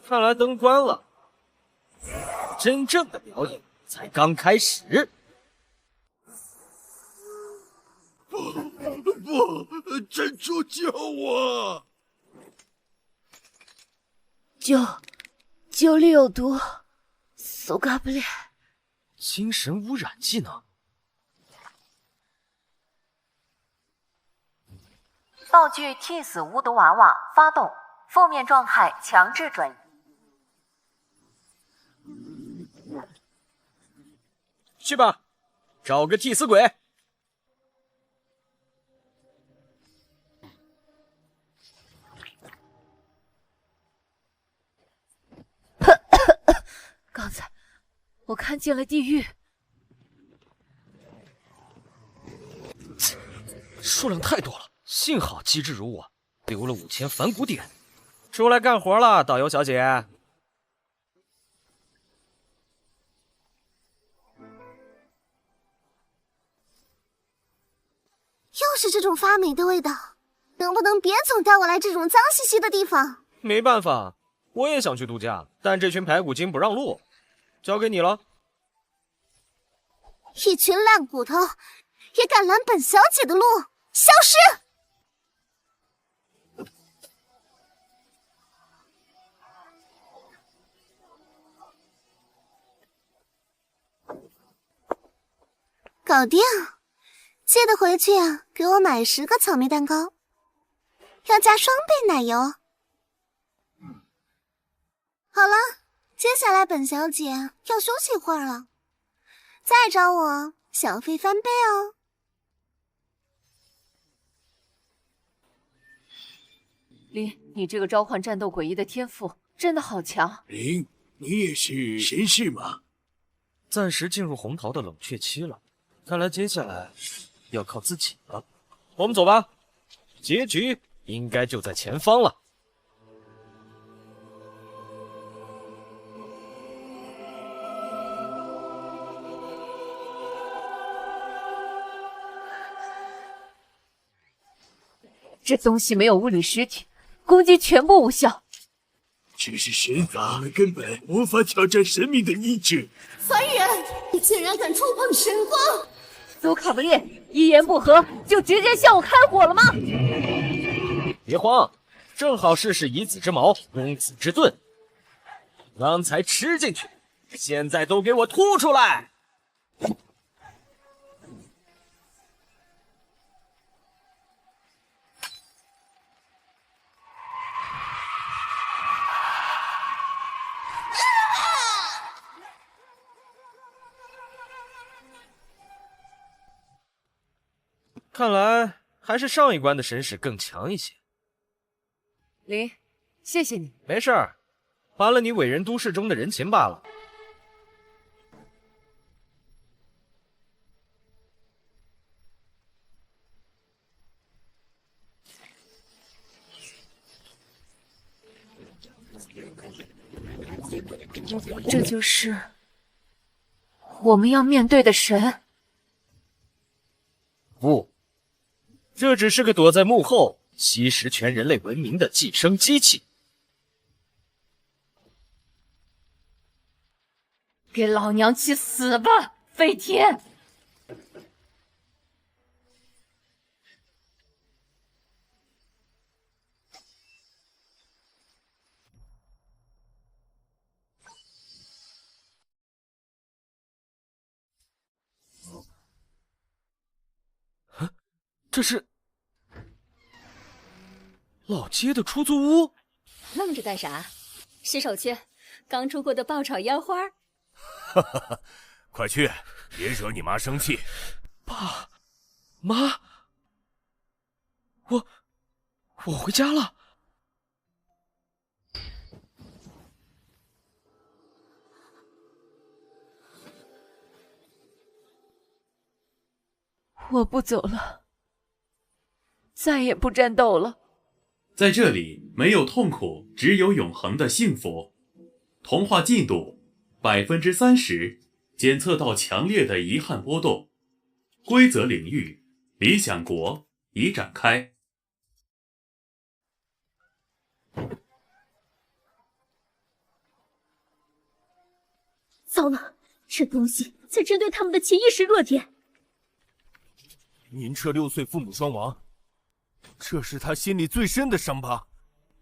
看来灯关了，真正的表演才刚开始。
不，珍珠救我！
酒里有毒，苏卡布列。
精神污染技能。
道具替死巫毒娃娃发动，负面状态强制转移。
去吧，找个替死鬼。
刚才我看见了地狱，
数量太多了，幸好机智如我，留了5000反骨点。出来干活了，导游小姐。
又是这种发霉的味道，能不能别总带我来这种脏兮兮的地方？
没办法，我也想去度假，但这群排骨精不让路，交给你了。
一群烂骨头，也敢拦本小姐的路，消失！搞定，记得回去啊，给我买10个草莓蛋糕，要加双倍奶油。好了，接下来本小姐要休息一会儿了，再找我小费翻倍哦。
林，你这个召唤战斗诡异的天赋真的好强。
林，你也是神士吗？
暂时进入红桃的冷却期了。看来接下来要靠自己了。我们走吧，结局应该就在前方了。
这东西没有物理实体，攻击全部无效。
这是神法，我们根本无法挑战神明的意志。
凡人，你竟然敢触碰神光！
苏卡布列，一言不合就直接向我开火了吗？
别慌，正好试试以子之矛攻子之盾。刚才吃进去，现在都给我吐出来！看来还是上一关的神使更强一些。
林，谢谢你。
没事儿，还了你伟人都市中的人情罢了。
这就是我们要面对的神？
不，这只是个躲在幕后吸食全人类文明的寄生机器。
给老娘去死吧，飞天！
这是老街的出租屋。
愣着干啥？洗手去，刚出锅的爆炒腰花。
哈哈哈，快去，别惹你妈生气。
爸妈，我回家了。
我不走了，再也不战斗了。
在这里，没有痛苦，只有永恒的幸福。童话进度30%，检测到强烈的遗憾波动。规则领域，理想国已展开。
糟了，这东西在针对他们的潜意识弱点。
您彻6岁父母双亡，这是他心里最深的伤疤。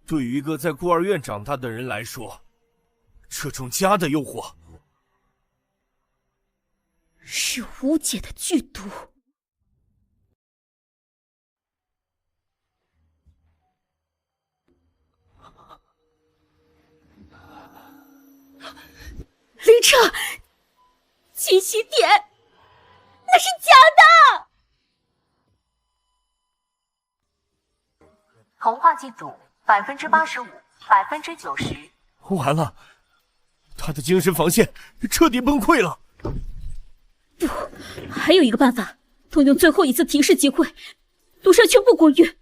对于一个在孤儿院长大的人来说，这种家的诱惑
是无解的剧毒。林彻，清醒点，那是假的。
童话进度85%、90%。
完了，他的精神防线彻底崩溃了。
不，还有一个办法，动用最后一次提示机会，毒杀全部国域。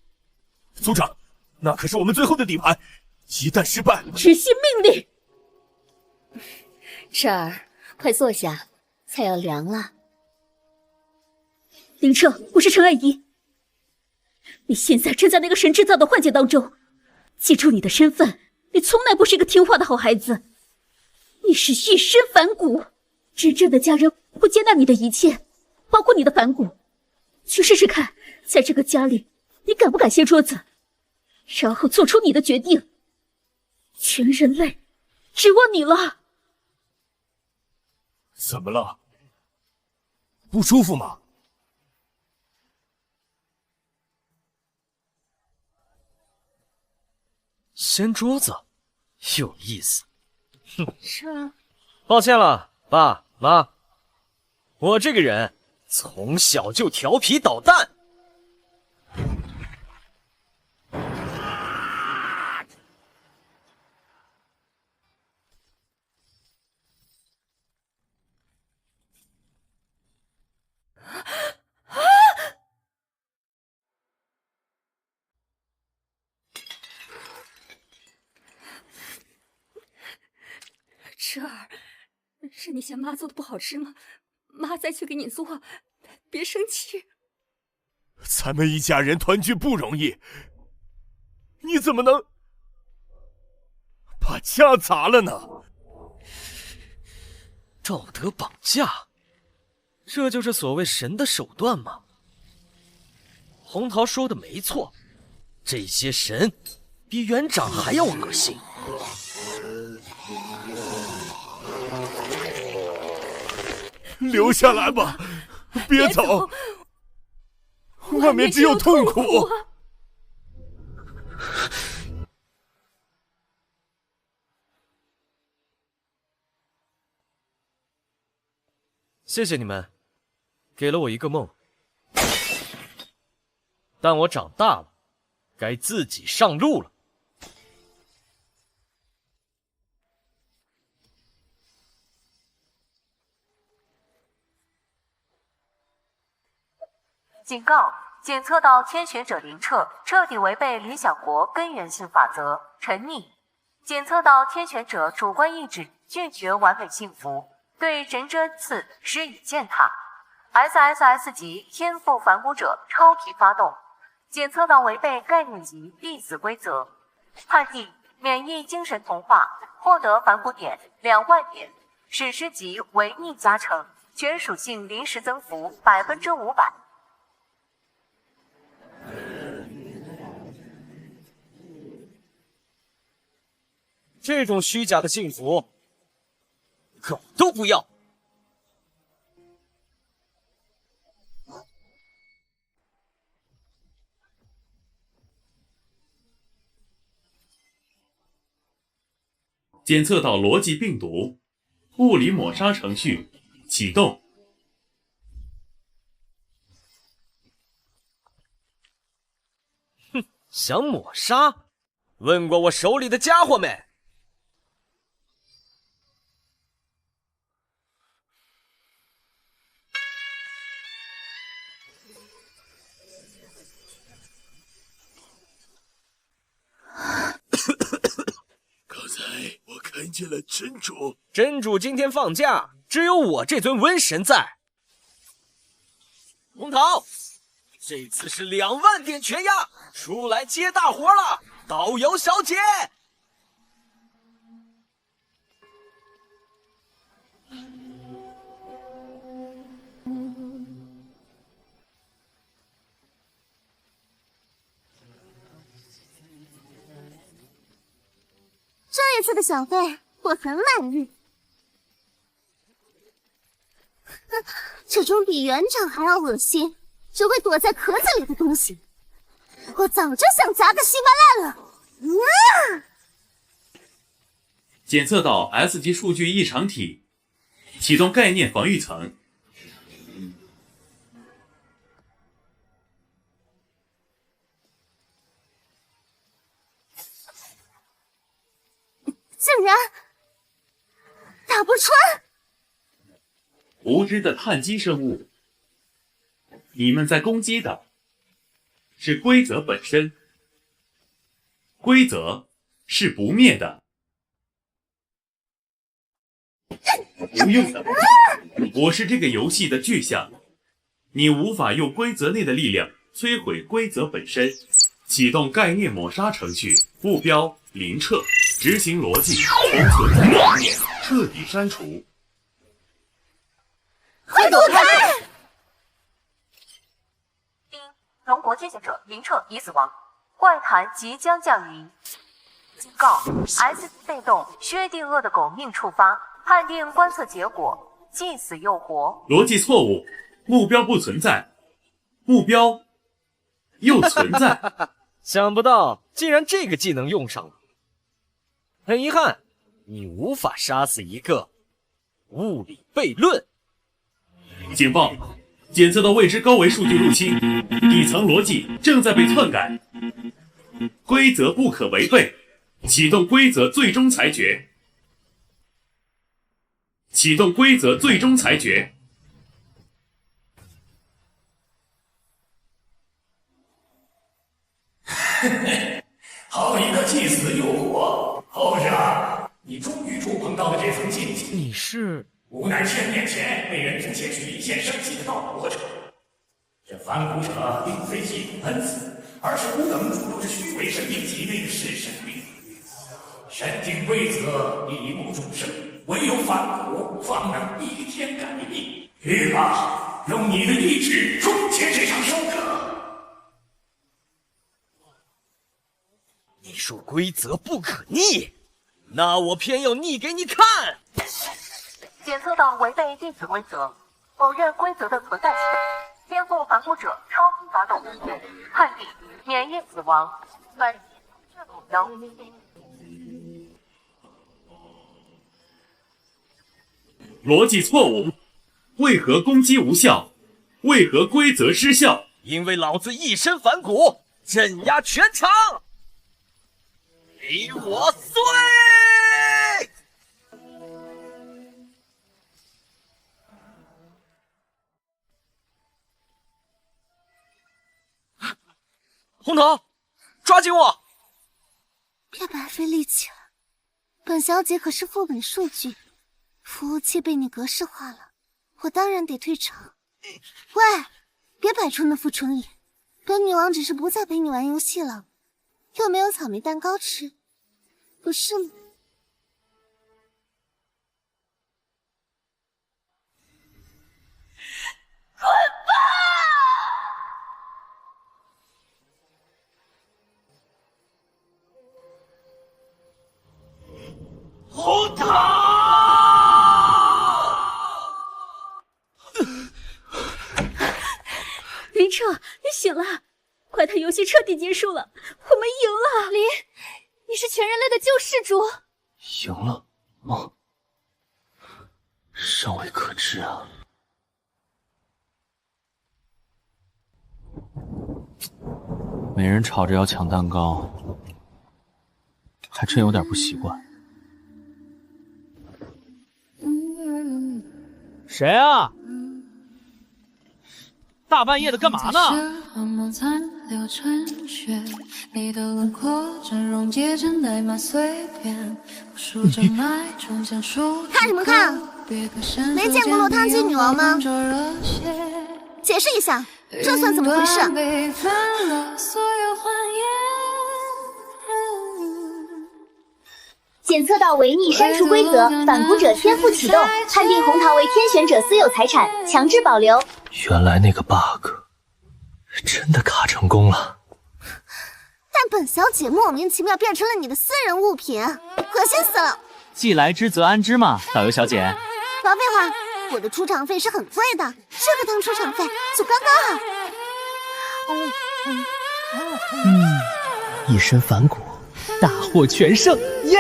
族长，那可是我们最后的底牌，一旦失败，
执行命令。
彻儿，快坐下，菜要凉了。
林彻，我是陈爱仪。你现在正在那个神制造的幻境当中。记住你的身份，你从来不是一个听话的好孩子，你是一身反骨。真正的家人会接纳你的一切，包括你的反骨。去试试看，在这个家里，你敢不敢掀桌子，然后做出你的决定。全人类指望你了。
怎么了？不舒服吗？
掀桌子，有意思。哼，
是啊。
抱歉了，爸妈，我这个人从小就调皮捣蛋。
彻儿，是你嫌妈做的不好吃吗？妈再去给你做，别生气。
咱们一家人团聚不容易，你怎么能把家砸了呢？
道德绑架，这就是所谓神的手段吗？红桃说的没错，这些神比园长还要恶心。
留下来吧，别走，外面只有痛苦。
谢谢你们，给了我一个梦。但我长大了，该自己上路了。
警告：检测到天选者林彻彻底违背理想国根源性法则，沉溺。检测到天选者主观意志拒绝完美幸福，对神之恩赐施以践踏。SSS 级天赋反骨者超频发动，检测到违背概念级弟子规则，判定免疫精神同化，获得反骨点20000点，史诗级违逆加成，全属性临时增幅500%。
这种虚假的幸福，狗都不要。
检测到逻辑病毒，物理抹杀程序启动。
哼，想抹杀？问过我手里的家伙没？
刚才我看见了真主。
真主今天放假，只有我这尊瘟神在。红桃，这次是2万点全压，出来接大活了，导游小姐。
这一次的小费我很满意。这种比园长还要恶心，只会躲在壳子里的东西，我早就想砸个稀巴烂了。
检测到 S 级数据异常体，启动概念防御层。
竟然打不穿！
无知的碳基生物，你们在攻击的是规则本身，规则是不灭的。不用的，我是这个游戏的具象，你无法用规则内的力量摧毁规则本身。启动概念抹杀程序，目标林彻，执行逻辑从存在页面彻底删除。
快躲开！
龙国天选者林彻已死亡，怪谈即将降临。警告 ：S 被动薛定谔的狗命触发，判定观测结果：既死又活。
逻辑错误，目标不存在，目标又存在。
想不到竟然这个技能用上了。很遗憾，你无法杀死一个物理悖论。
警报！检测到未知高维数据入侵，底层逻辑正在被篡改，规则不可违背。启动规则最终裁决。启动规则最终裁决。
好一个既死又活！后生，你终于触碰到了这层禁忌。
你是
无奈1000年前被人诛窃取一线生机的盗国者。这反骨者并非祭祖恩赐，而是无等主流虚伪神明体内的弑神命。神经规则一目众生，唯有反骨方能逆天改命。去吧，用你的意志终结这场收割。
你说规则不可逆，那我偏要逆给你看。
检测到违背弟子规则，否认规则的存在性。天赋反骨者超级发动，判定免疫死亡。本这目标。
逻辑错误，为何攻击无效？为何规则失效？
因为老子一身反骨，镇压全场。给我碎！红桃，抓紧我！
别白费力气了，本小姐可是副本数据，服务器被你格式化了，我当然得退场。喂，别摆出那副蠢脸，本女王只是不再陪你玩游戏了，又没有草莓蛋糕吃，不是吗？
滚吧！
红桃！
林彻，你醒了！怪谈游戏彻底结束了，我们赢了！
林，你是全人类的救世主！
赢了吗？尚未可知啊。没人吵着要抢蛋糕，还真有点不习惯。
谁啊？大半夜的干嘛呢？
看什么看？没见过落汤鸡女王吗？解释一下，这算怎么回事？
检测到违逆删除规则，反骨者天赋启动，判定红桃为天选者私有财产，强制保留。
原来那个 bug 真的卡成功了。
但本小姐莫名其妙变成了你的私人物品，恶心死了！
既来之则安之嘛，导游小姐。
老废话，我的出场费是很贵的，这个当出场费就刚刚好。
一身反骨，大获全胜，耶！